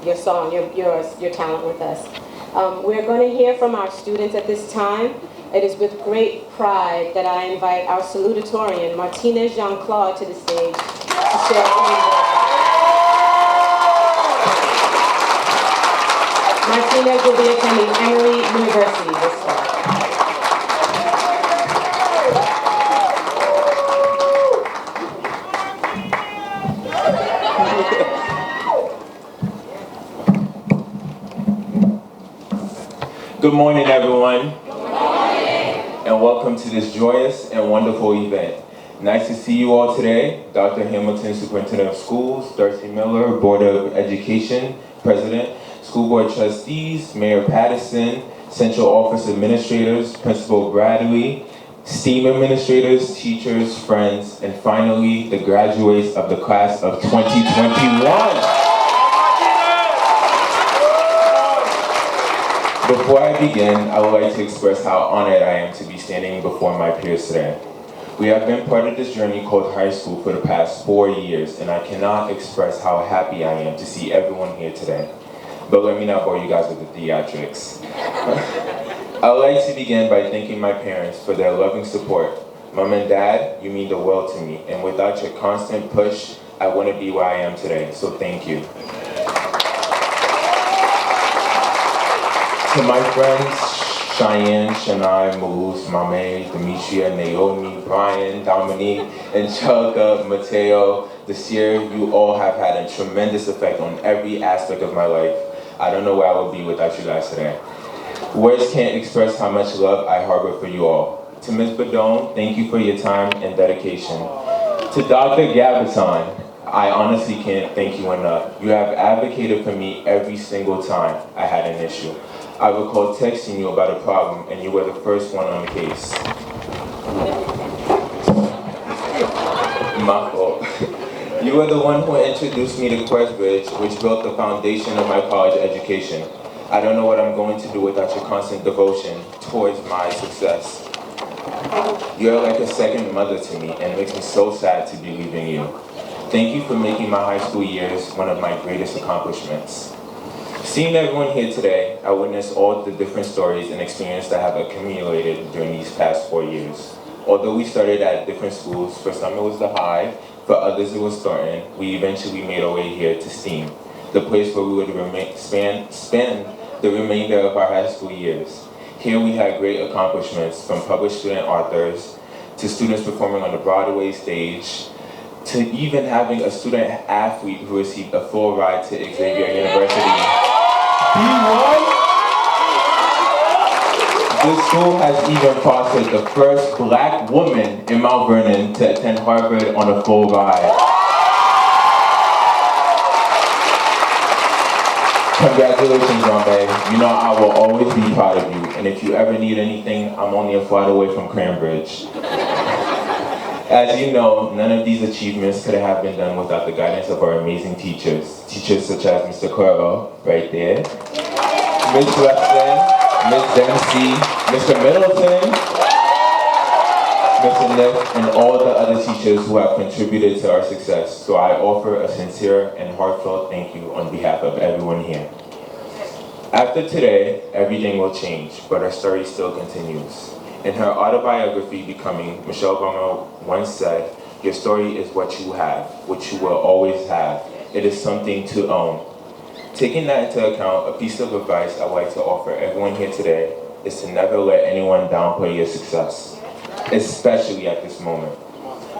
your song, your talent with us. We're going to hear from our students at this time. It is with great pride that I invite our salutatorian, Martinez Jean-Claude, to the stage to share a few words. Martinez will be attending Emory University this fall. Good morning, everyone. Good morning. And welcome to this joyous and wonderful event. Nice to see you all today. Dr. Hamilton, Superintendent of Schools, Darcy Miller, Board of Education, President, School Board Trustees, Mayor Patterson, Central Office Administrators, Principal Bradley, STEAM administrators, teachers, friends, and finally, the graduates of the class of 2021. Before I begin, I would like to express how honored I am to be standing before my peers today. We have been part of this journey called high school for the past 4 years, and I cannot express how happy I am to see everyone here today. But let me not bore you guys with the theatrics. I would like to begin by thanking my parents for their loving support. Mom and Dad, you mean the world to me, and without your constant push, I wouldn't be where I am today, so thank you. To my friends, Cheyenne, Shania, Maluz, Mame, Demetria, Naomi, Brian, Dominique, Angelica, Mateo, this year, you all have had a tremendous effect on every aspect of my life. I don't know where I would be without you guys today. Words can't express how much love I harbor for you all. To Ms. Badone, thank you for your time and dedication. To Dr. Gabaton, I honestly can't thank you enough. You have advocated for me every single time I had an issue. I recall texting you about a problem, and you were the first one on the case. My fault. You were the one who introduced me to Questbridge, which built the foundation of my college education. I don't know what I'm going to do without your constant devotion towards my success. You're like a second mother to me, and it makes me so sad to be leaving you. Thank you for making my high school years one of my greatest accomplishments. Seeing everyone here today, I witnessed all the different stories and experiences that have accumulated during these past 4 years. Although we started at different schools, for some it was the High, for others it was Thornton, we eventually made our way here to S.T.E.A.M, the place where we would spend the remainder of our high school years. Here we had great accomplishments, from published student authors, to students performing on the Broadway stage, to even having a student athlete who received a full ride to Xavier University. This school has even fostered the first black woman in Mount Vernon to attend Harvard on a full ride. Congratulations, Rambe. You know I will always be proud of you, and if you ever need anything, I'm only a flight away from Cambridge. As you know, none of these achievements could have been done without the guidance of our amazing teachers. Teachers such as Mr. Coro, right there, Ms. Weston, Ms. Dempsey, Mr. Middleton, Mr. Nick, and all the other teachers who have contributed to our success. So I offer a sincere and heartfelt thank you on behalf of everyone here. After today, everything will change, but our story still continues. In her autobiography, Becoming, Michelle Obama once said, "Your story is what you have, what you will always have. It is something to own." Taking that into account, a piece of advice I would like to offer everyone here today is to never let anyone downplay your success, especially at this moment.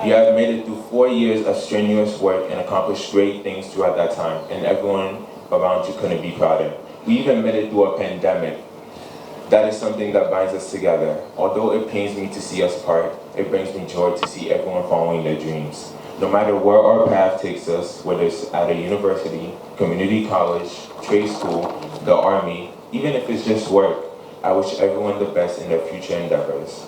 You have made it through 4 years of strenuous work and accomplished great things throughout that time, and everyone around you couldn't be prouder. We even made it through a pandemic. That is something that binds us together. Although it pains me to see us part, it brings me joy to see everyone following their dreams. No matter where our path takes us, whether it's at a university, community college, trade school, the Army, even if it's just work, I wish everyone the best in their future endeavors.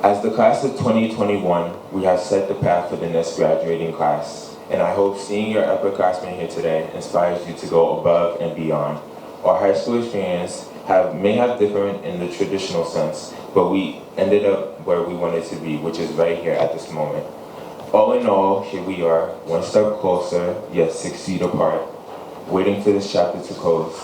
As the class of 2021, we have set the path for the next graduating class, and I hope seeing your upperclassmen here today inspires you to go above and beyond. Our high school experience may have different in the traditional sense, but we ended up where we wanted to be, which is right here at this moment. All in all, here we are, one step closer, yet 6 feet apart, waiting for this chapter to close.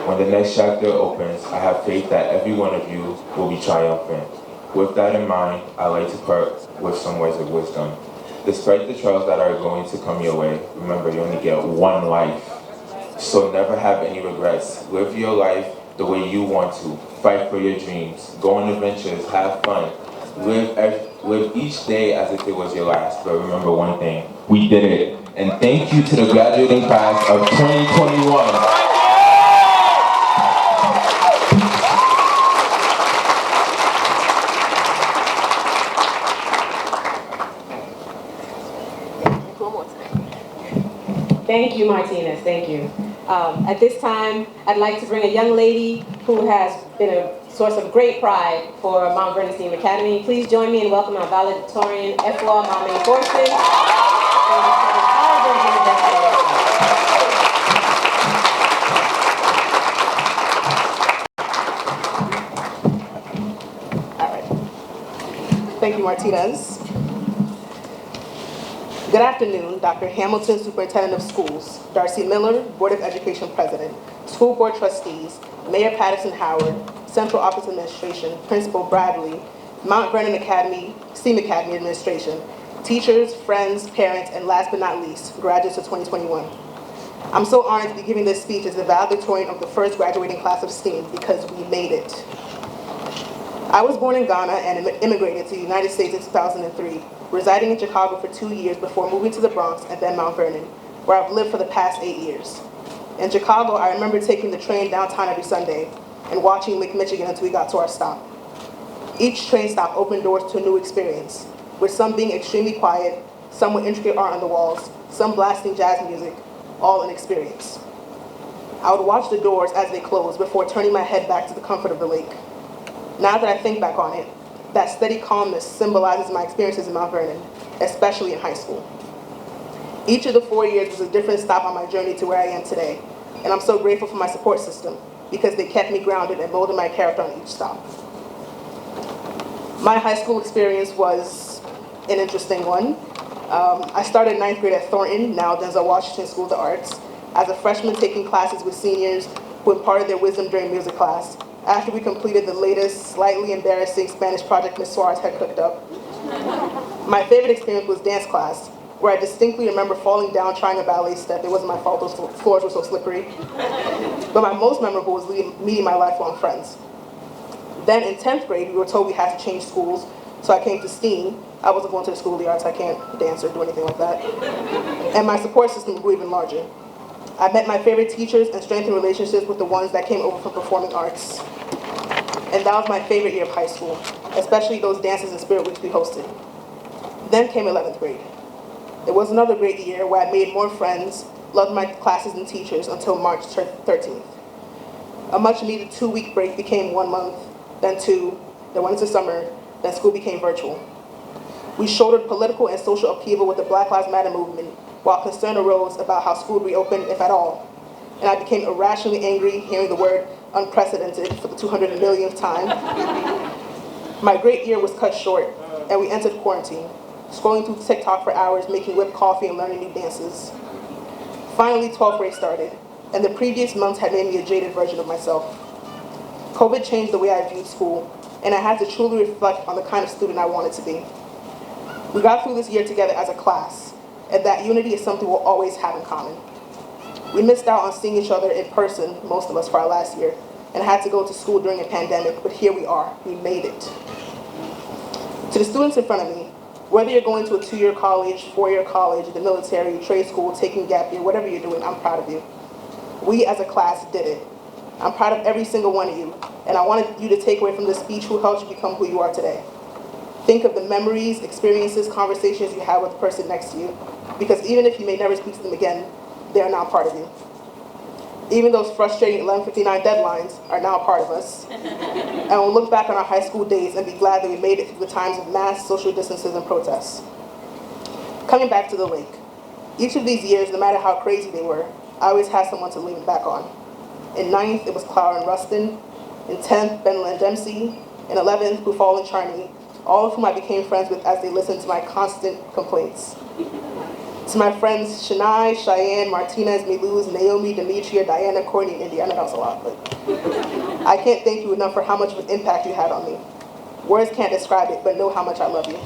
When the next chapter opens, I have faith that every one of you will be triumphant. With that in mind, I'd like to part with some words of wisdom. Despite the trials that are going to come your way, remember you only get one life. So never have any regrets. Live your life the way you want to. Fight for your dreams. Go on adventures. Have fun. Live each day as if it was your last. But remember one thing. We did it. And thank you to the graduating class of 2021. Thank you, Martinez. Thank you. At this time, I'd like to bring a young lady who has been a source of great pride for Mount Vernon STEAM Academy. Please join me in welcoming our valedictorian, F.L.A. Mame Forson. All right. Thank you, Martinez. Good afternoon, Dr. Hamilton, Superintendent of Schools, Darcy Miller, Board of Education President, School Board Trustees, Mayor Patterson Howard, Central Office Administration, Principal Bradley, Mount Vernon Academy, STEAM Academy Administration, teachers, friends, parents, and last but not least, graduates of 2021. I'm so honored to be giving this speech as the valedictorian of the first graduating class of STEAM because we made it. I was born in Ghana and immigrated to the United States in 2003, residing in Chicago for 2 years before moving to the Bronx and then Mount Vernon, where I've lived for the past 8 years. In Chicago, I remember taking the train downtown every Sunday and watching Lake Michigan until we got to our stop. Each train stop opened doors to a new experience, with some being extremely quiet, some with intricate art on the walls, some blasting jazz music, all an experience. I would watch the doors as they closed before turning my head back to the comfort of the lake. Now that I think back on it, that steady calmness symbolizes my experiences in Mount Vernon, especially in high school. Each of the 4 years was a different stop on my journey to where I am today, and I'm so grateful for my support system because they kept me grounded and molded my character on each stop. My high school experience was an interesting one. I started 9th grade at Thornton, now Denzel Washington School of the Arts, as a freshman taking classes with seniors who imparted their wisdom during music class, after we completed the latest, slightly embarrassing Spanish project Ms. Suarez had cooked up. My favorite experience was dance class, where I distinctly remember falling down trying a ballet step. It wasn't my fault, those floors were so slippery. But my most memorable was meeting my lifelong friends. Then in 10th grade, we were told we had to change schools, so I came to STEAM. I wasn't going to the School of the Arts, I can't dance or do anything like that. And my support system grew even larger. I met my favorite teachers and strengthened relationships with the ones that came over from performing arts. And that was my favorite year of high school, especially those dances and spirit weeks we hosted. Then came 11th grade. It was another great year where I made more friends, loved my classes and teachers until March 13th. A much needed 2-week break became 1 month, then 2, then went into summer, then school became virtual. We shouldered political and social upheaval with the Black Lives Matter movement, while concern arose about how school would reopen, if at all. And I became irrationally angry hearing the word unprecedented for the 200 millionth time. My great year was cut short, and we entered quarantine, scrolling through TikTok for hours, making whipped coffee and learning new dances. Finally, 12th grade started, and the previous months had made me a jaded version of myself. COVID changed the way I viewed school, and I had to truly reflect on the kind of student I wanted to be. We got through this year together as a class, and that unity is something we'll always have in common. We missed out on seeing each other in person, most of us, for our last year, and had to go to school during a pandemic, but here we are, we made it. To the students in front of me, whether you're going to a 2-year college, 4-year college, the military, trade school, taking gap year, whatever you're doing, I'm proud of you. We as a class did it. I'm proud of every single one of you, and I wanted you to take away from this speech who helped you become who you are today. Think of the memories, experiences, conversations you had with the person next to you, because even if you may never speak to them again, they are now part of you. Even those frustrating 11:59 deadlines are now a part of us. And we'll look back on our high school days and be glad that we made it through the times of mass social distances and protests. Coming back to the lake, each of these years, no matter how crazy they were, I always had someone to lean it back on. In 9th, it was Clara and Rustin. In 10th, Ben and Dempsey. In 11th, Bufal and Charney, all of whom I became friends with as they listened to my constant complaints. To my friends Shania, Cheyenne, Martinez, Miluz, Naomi, Demetria, Diana, Courtney, and Indiana, that was a lot, but I can't thank you enough for how much of an impact you had on me. Words can't describe it, but know how much I love you.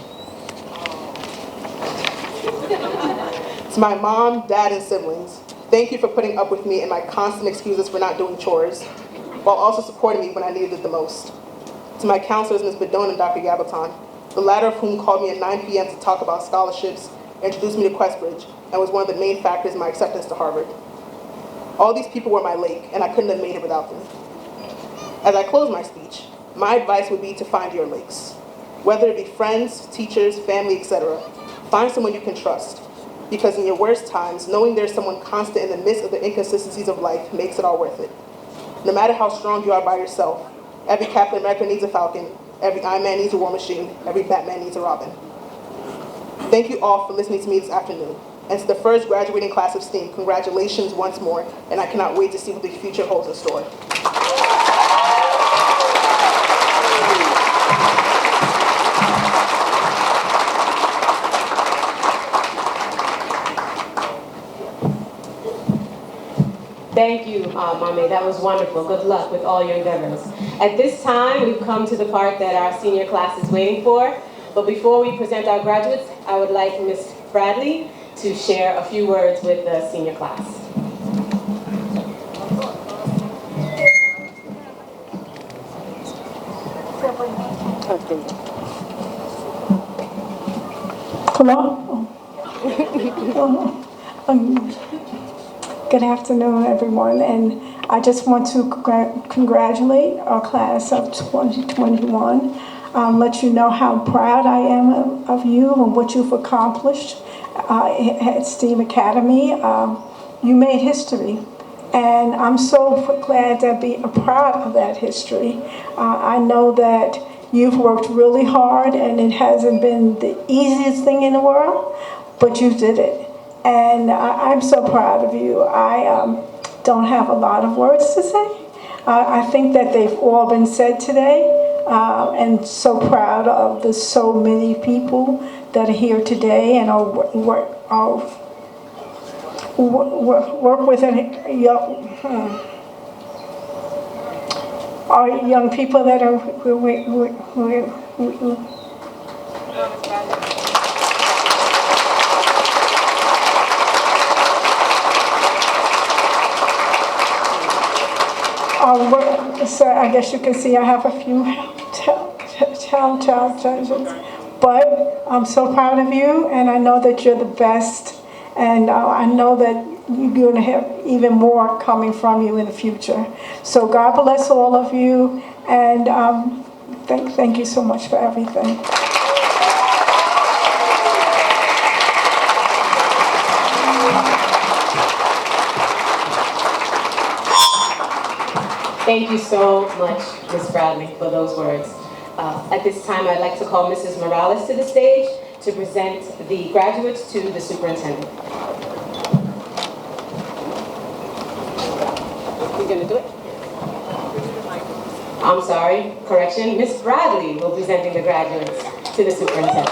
To my mom, dad, and siblings, thank you for putting up with me and my constant excuses for not doing chores, while also supporting me when I needed it the most. To my counselors, Ms. Badone and Dr. Gabaton, the latter of whom called me at 9 p.m. to talk about scholarships, introduced me to Questbridge, and was one of the main factors in my acceptance to Harvard. All these people were my lake, and I couldn't have made it without them. As I close my speech, my advice would be to find your lakes. Whether it be friends, teachers, family, etc., find someone you can trust. Because in your worst times, knowing there's someone constant in the midst of the inconsistencies of life makes it all worth it. No matter how strong you are by yourself, every Captain America needs a Falcon, every Iron Man needs a War Machine, every Batman needs a Robin. Thank you all for listening to me this afternoon. And to the first graduating class of S.T.E.A.M, congratulations once more, and I cannot wait to see what the future holds in store. Thank you, Mommy. That was wonderful. Good luck with all your endeavors. At this time, we've come to the part that our senior class is waiting for. But before we present our graduates, I would like Ms. Bradley to share a few words with the senior class. Hello. Good afternoon, everyone, and I just want to congratulate our class of 2021. Let you know how proud I am of you and what you've accomplished at S.T.E.A.M Academy. You made history, and I'm so glad to be a part of that history. I know that you've worked really hard, and it hasn't been the easiest thing in the world, but you did it. And I'm so proud of you. I don't have a lot of words to say. I think that they've all been said today, and so proud of the so many people that are here today and work with our young people that are so I guess you can see I have a few challenges, but I'm so proud of you, and I know that you're the best, and I know that you're going to have even more coming from you in the future. So God bless all of you, and thank you so much for everything. Thank you so much, Ms. Bradley, for those words. At this time, I'd like to call Mrs. Morales to the stage to present the graduates to the superintendent. You're going to do it? I'm sorry, correction. Ms. Bradley will be presenting the graduates to the superintendent.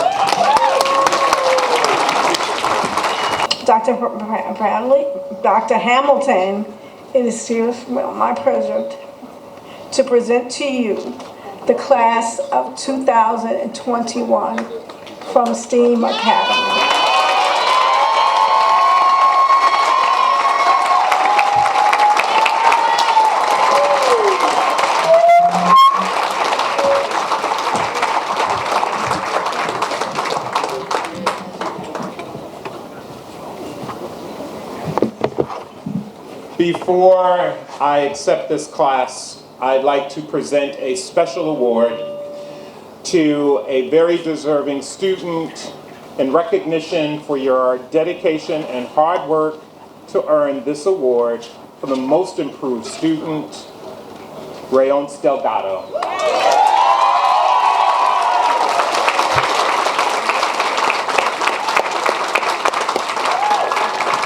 Dr. Bradley, Dr. Hamilton, it is my pleasure to present to you the class of 2021 from S.T.E.A.M Academy. Before I accept this class, I'd like to present a special award to a very deserving student in recognition for your dedication and hard work to earn this award for the most improved student, Rayon Delgado.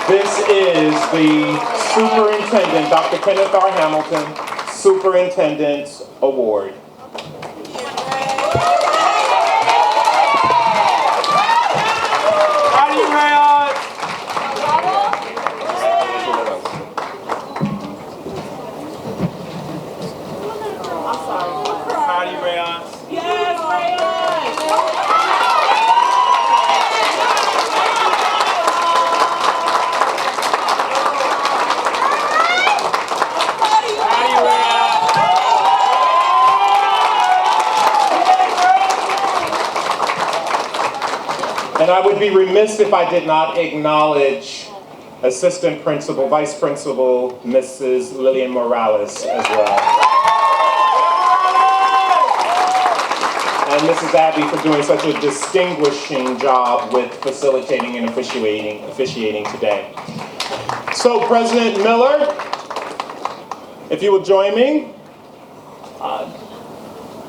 This is the Superintendent, Dr. Kenneth R. Hamilton, Superintendent's Award. And I would be remiss if I did not acknowledge Assistant Principal, Vice Principal, Mrs. Lillian Morales as well. And Mrs. Abbey for doing such a distinguishing job with facilitating and officiating today. So President Miller, if you will join me.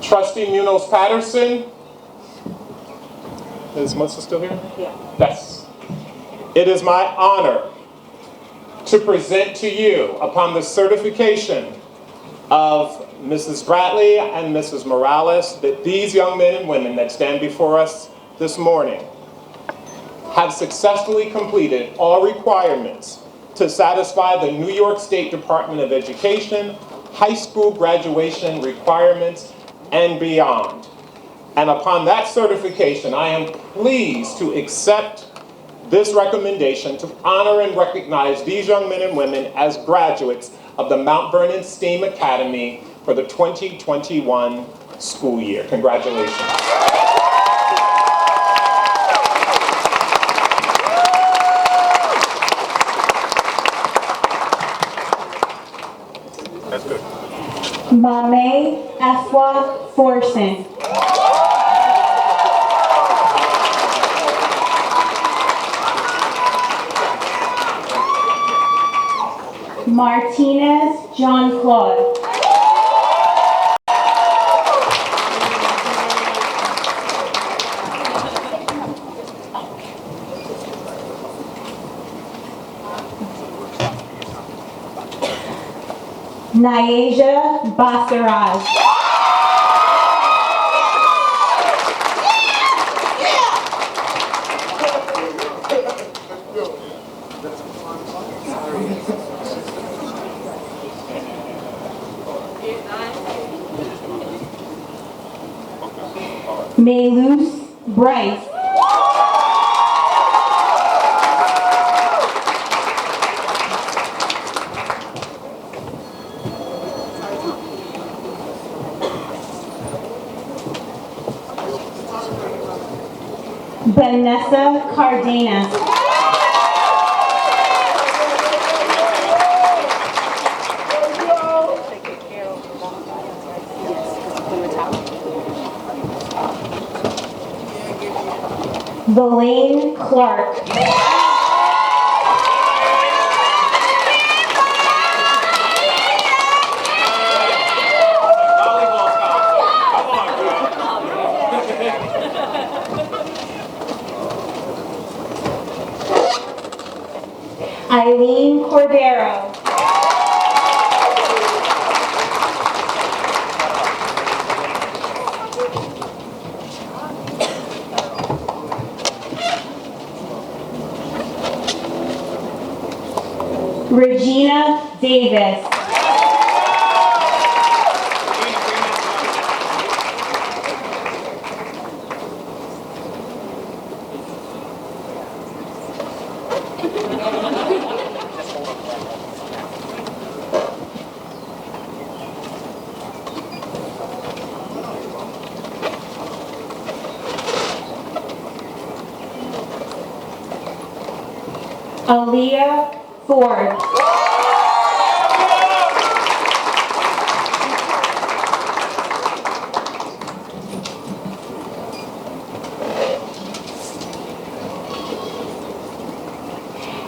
Trustee Munoz Patterson. Is Melissa still here? Yeah. Yes. It is my honor to present to you upon the certification of Mrs. Bradley and Mrs. Morales that these young men and women that stand before us this morning have successfully completed all requirements to satisfy the New York State Department of Education high school graduation requirements and beyond. And upon that certification, I am pleased to accept this recommendation to honor and recognize these young men and women as graduates of the Mount Vernon STEAM Academy for the 2021 school year. Congratulations. That's good. Mame Afua Forson. Martinez John Claude. Nayaja Basaraj. Mayluz Bryce. Vanessa Cardenas. Valane Clark. Eileen Cordero. Regina Davis. Aaliyah Ford.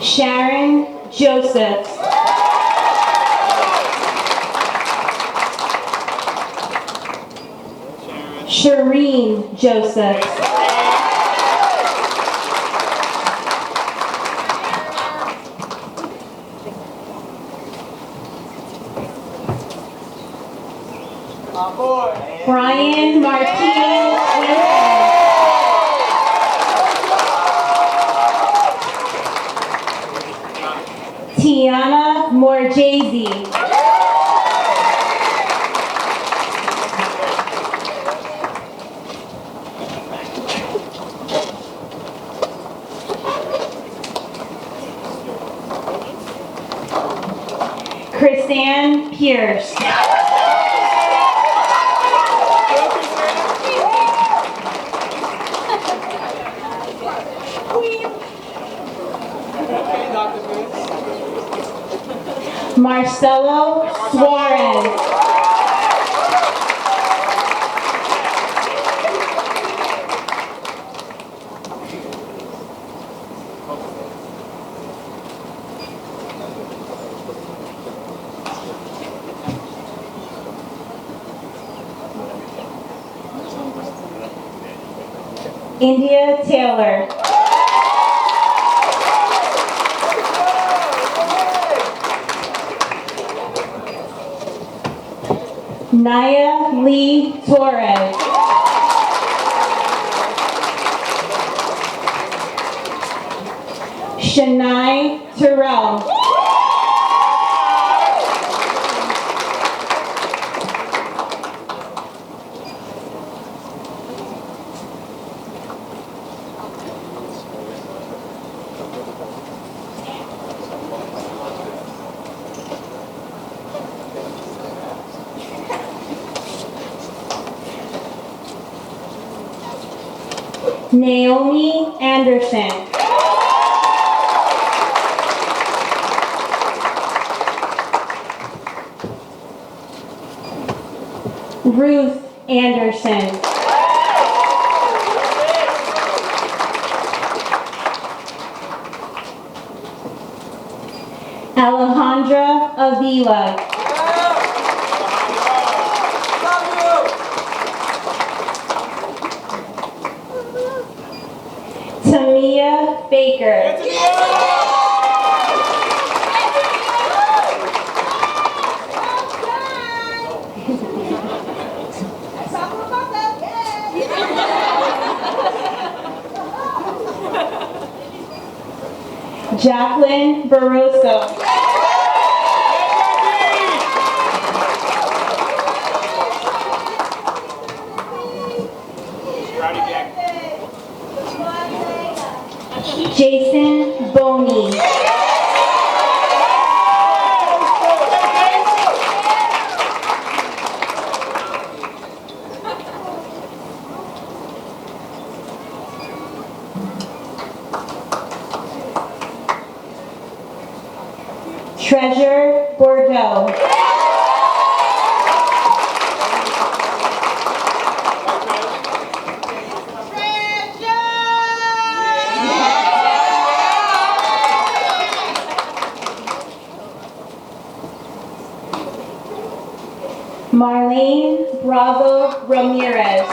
Sharon Joseph. Shireen Joseph. Brian Martinez Winston. Tiana Morjazy. Chrisanne Pierce. Marcelo Suarez. India Taylor. Naya Lee Torres. Shania Terrell. Naomi Anderson. Ruth Anderson. Alejandra Avila. Tamia Baker. Jacqueline Barroso. Jason Boney. Treasure Bordeaux. Marlene Bravo Ramirez.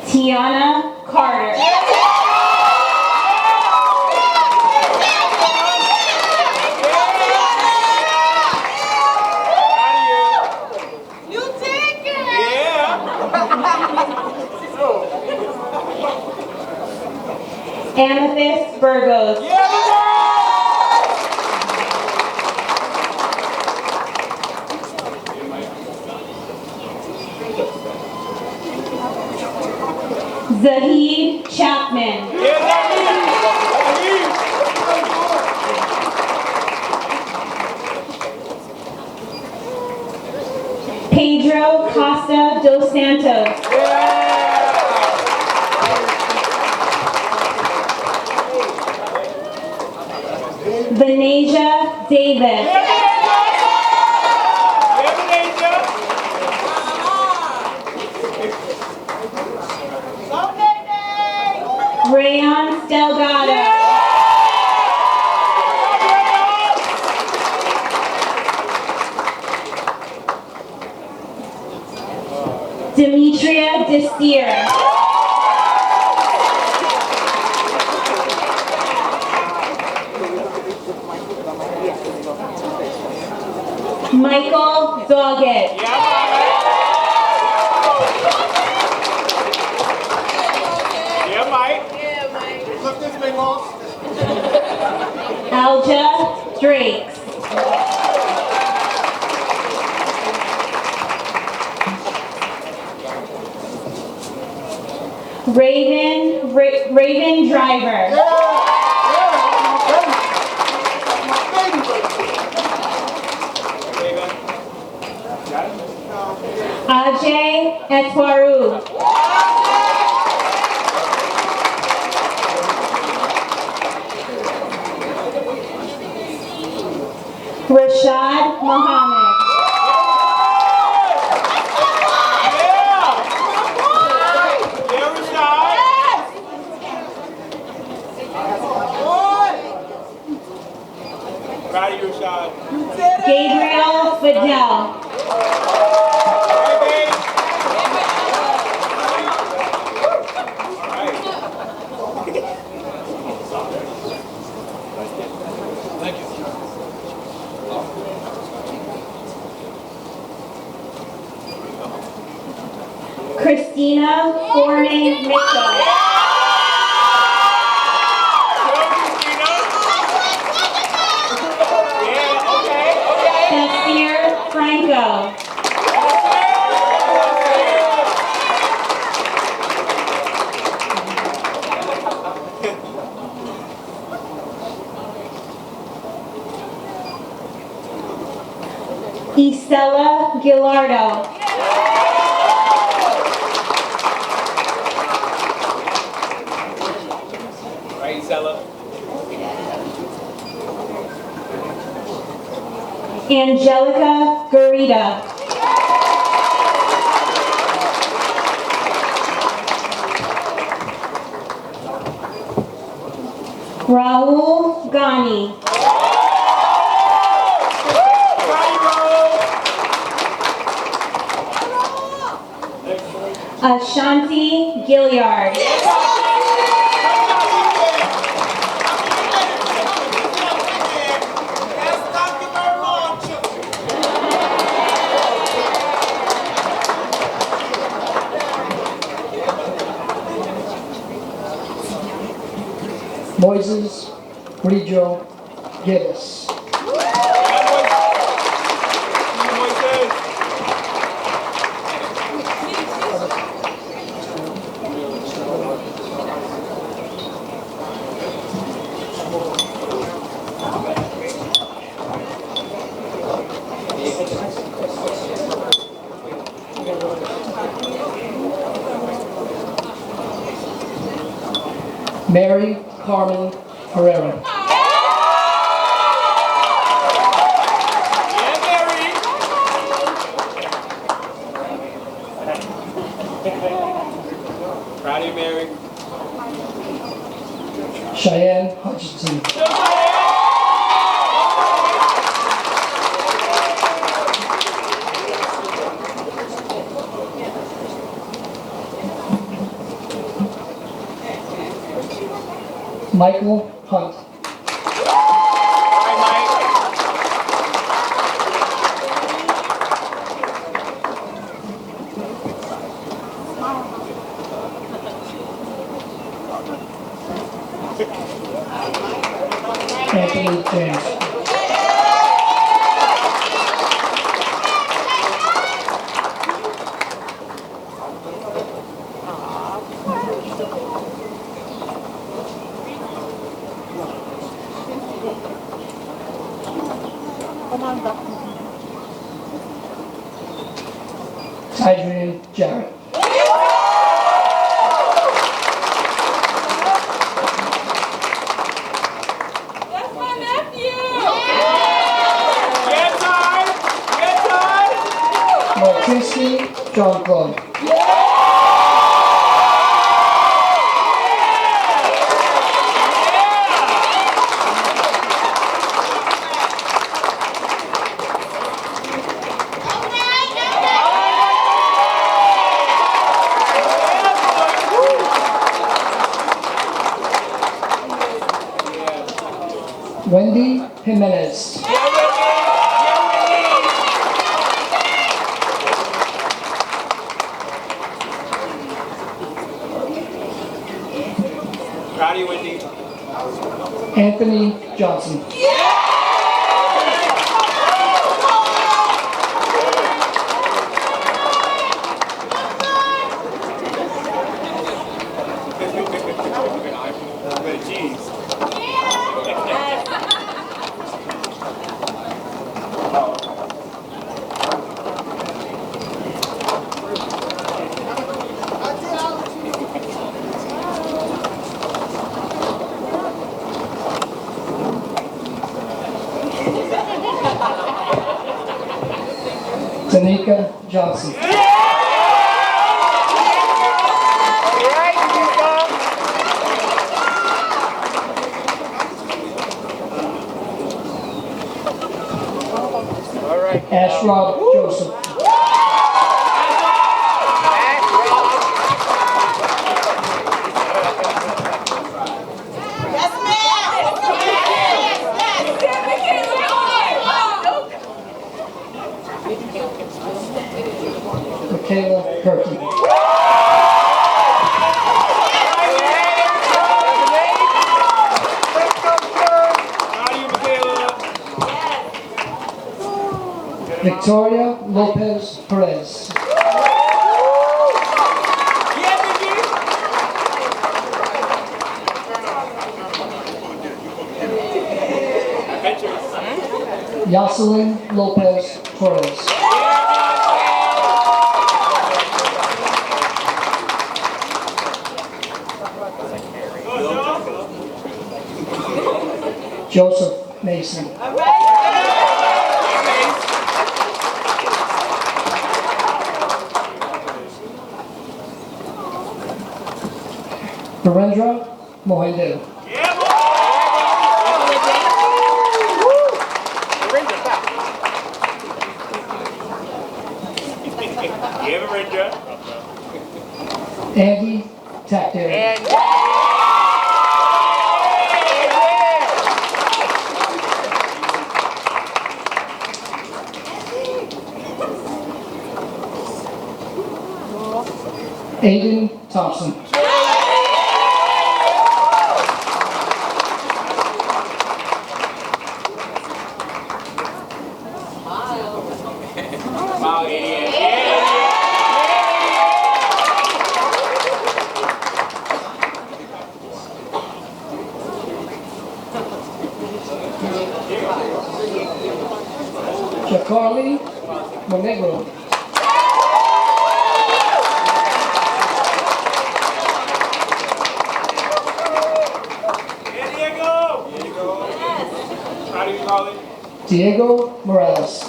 Tiana Carter. Amethyst Burgos. Zahid Chapman. Pedro Costa dos Santos. Venesia Davis. Rayon Delgado. Demetria Destier. Michael Doggett. Look this big off. Alja Drakes. Raven Driver. Ajay Etwaru. Mohammed. Gabriel Fidel. Christina Foreman Mitchell. Tafsir Franco. Isela Gilardo. Angelica Garita. Raul Ghani. Ashanti Gilliard. Moises Bridjo Geddes. Mary Carmen Herrera. Proud of you, Mary. Cheyenne Hutchinson. Michael Hunt. Anthony James. Adrian Jarrett. That's my nephew! Martinsky John Claude. Wendy Jimenez. Proud of you, Wendy. Anthony Johnson. Tanika Johnson. Ashrod Joseph. Michaela Perky. Victoria Lopez Perez. Jocelyn Lopez Torres. Joseph Mason. Narendra Mohindu. Andy Tactier. Aiden Thompson. Jacarly Monegro. Diego Morales.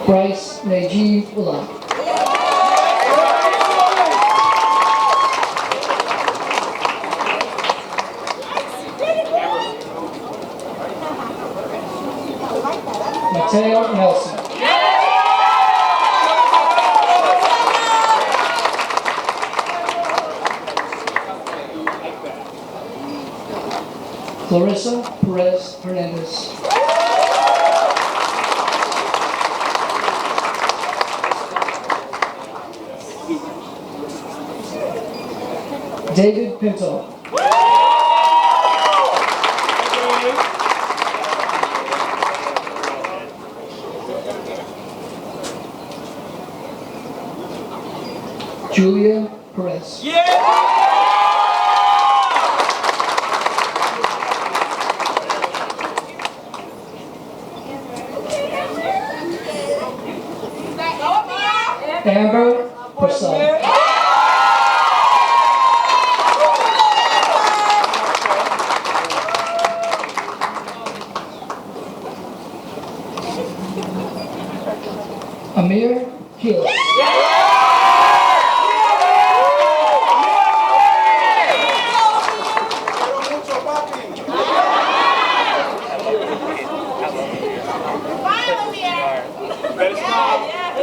Bryce Najee Ulam. Mateo Nelson. Clarissa Perez Hernandez. David Pinto. Julia Perez. Amber Purcell. Amir Hill.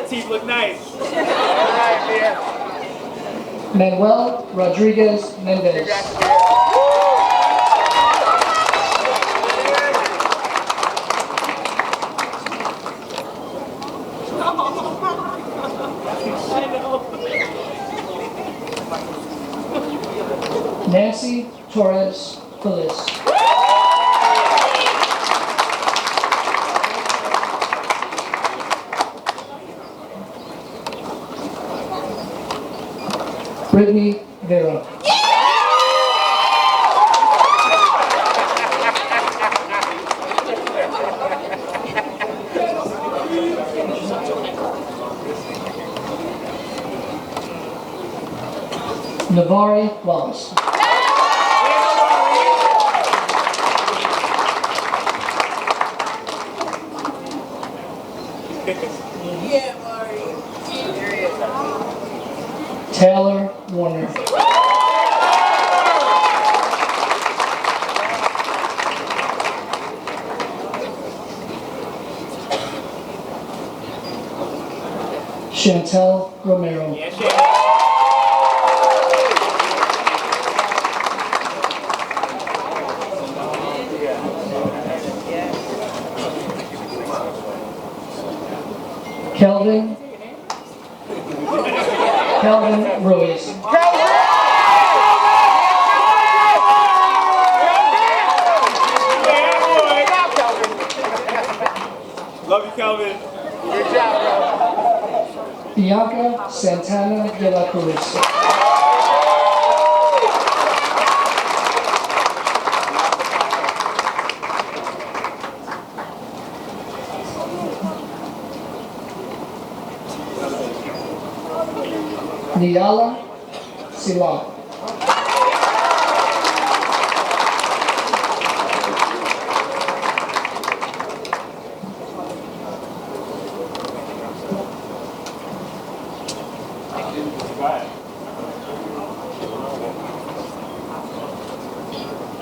Teeth look nice. Manuel Rodriguez Mendez. Nancy Torres Feliz. Brittany Vera. Navari Wallace. Taylor Warner. Chantel Romero. Kelvin Ruiz. Love you, Kelvin. Good job, bro. Bianca Santana de la Cruz. Niala Sila.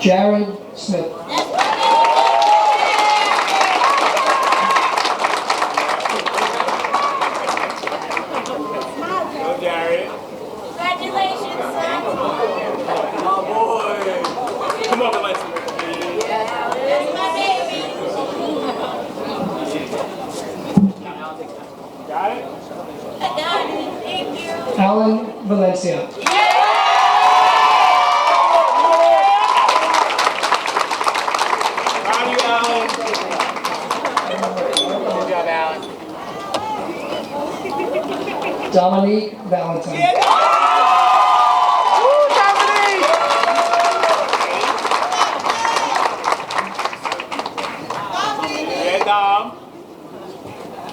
Jared Smith. Jared. Congratulations, son. Oh, boy. Come on, let's That's my baby. Got it? I got it. Thank you. Alan Valencia. Proud of you, Alan. Good job, Alan. Dominique Valentine. Yeah, Dom.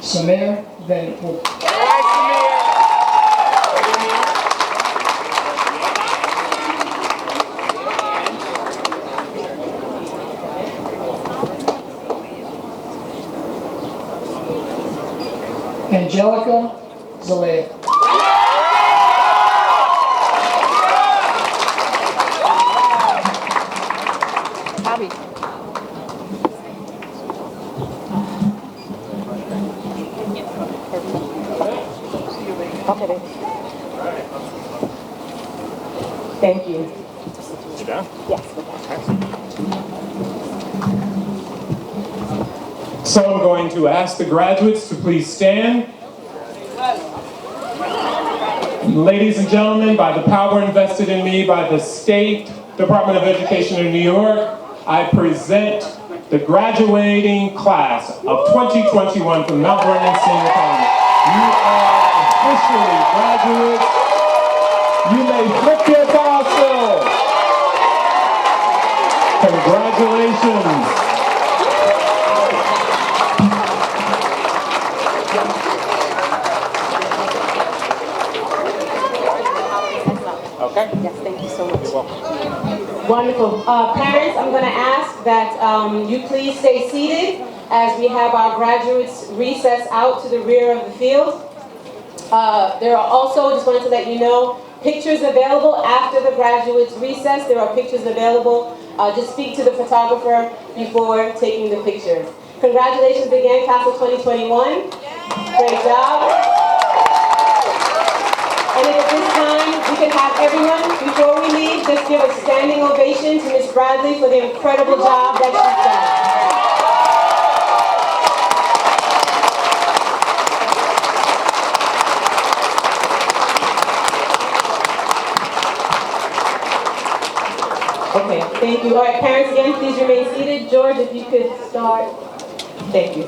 Samir Van Hoek. Angelica Zalea. Abby. Okay, baby. Thank you. You done? Yes. So I'm going to ask the graduates to please stand. Ladies and gentlemen, by the power invested in me by the State Department of Education in New York, I present the graduating class of 2021 from Mount Vernon Senior College. You are officially graduates. You may flip your fossil. Congratulations. Okay. Yes, thank you so much. You're welcome. Wonderful. Parents, I'm going to ask that you please stay seated as we have our graduates recess out to the rear of the field. There are also, just wanted to let you know, pictures available after the graduates recess. There are pictures available. Just speak to the photographer before taking the pictures. Congratulations again, Class of 2021. Great job. And if at this time we can have everyone, before we leave, just give a standing ovation to Ms. Bradley for the incredible job that she's done. Okay, thank you. All right, parents, again, please remain seated. George, if you could start. Thank you.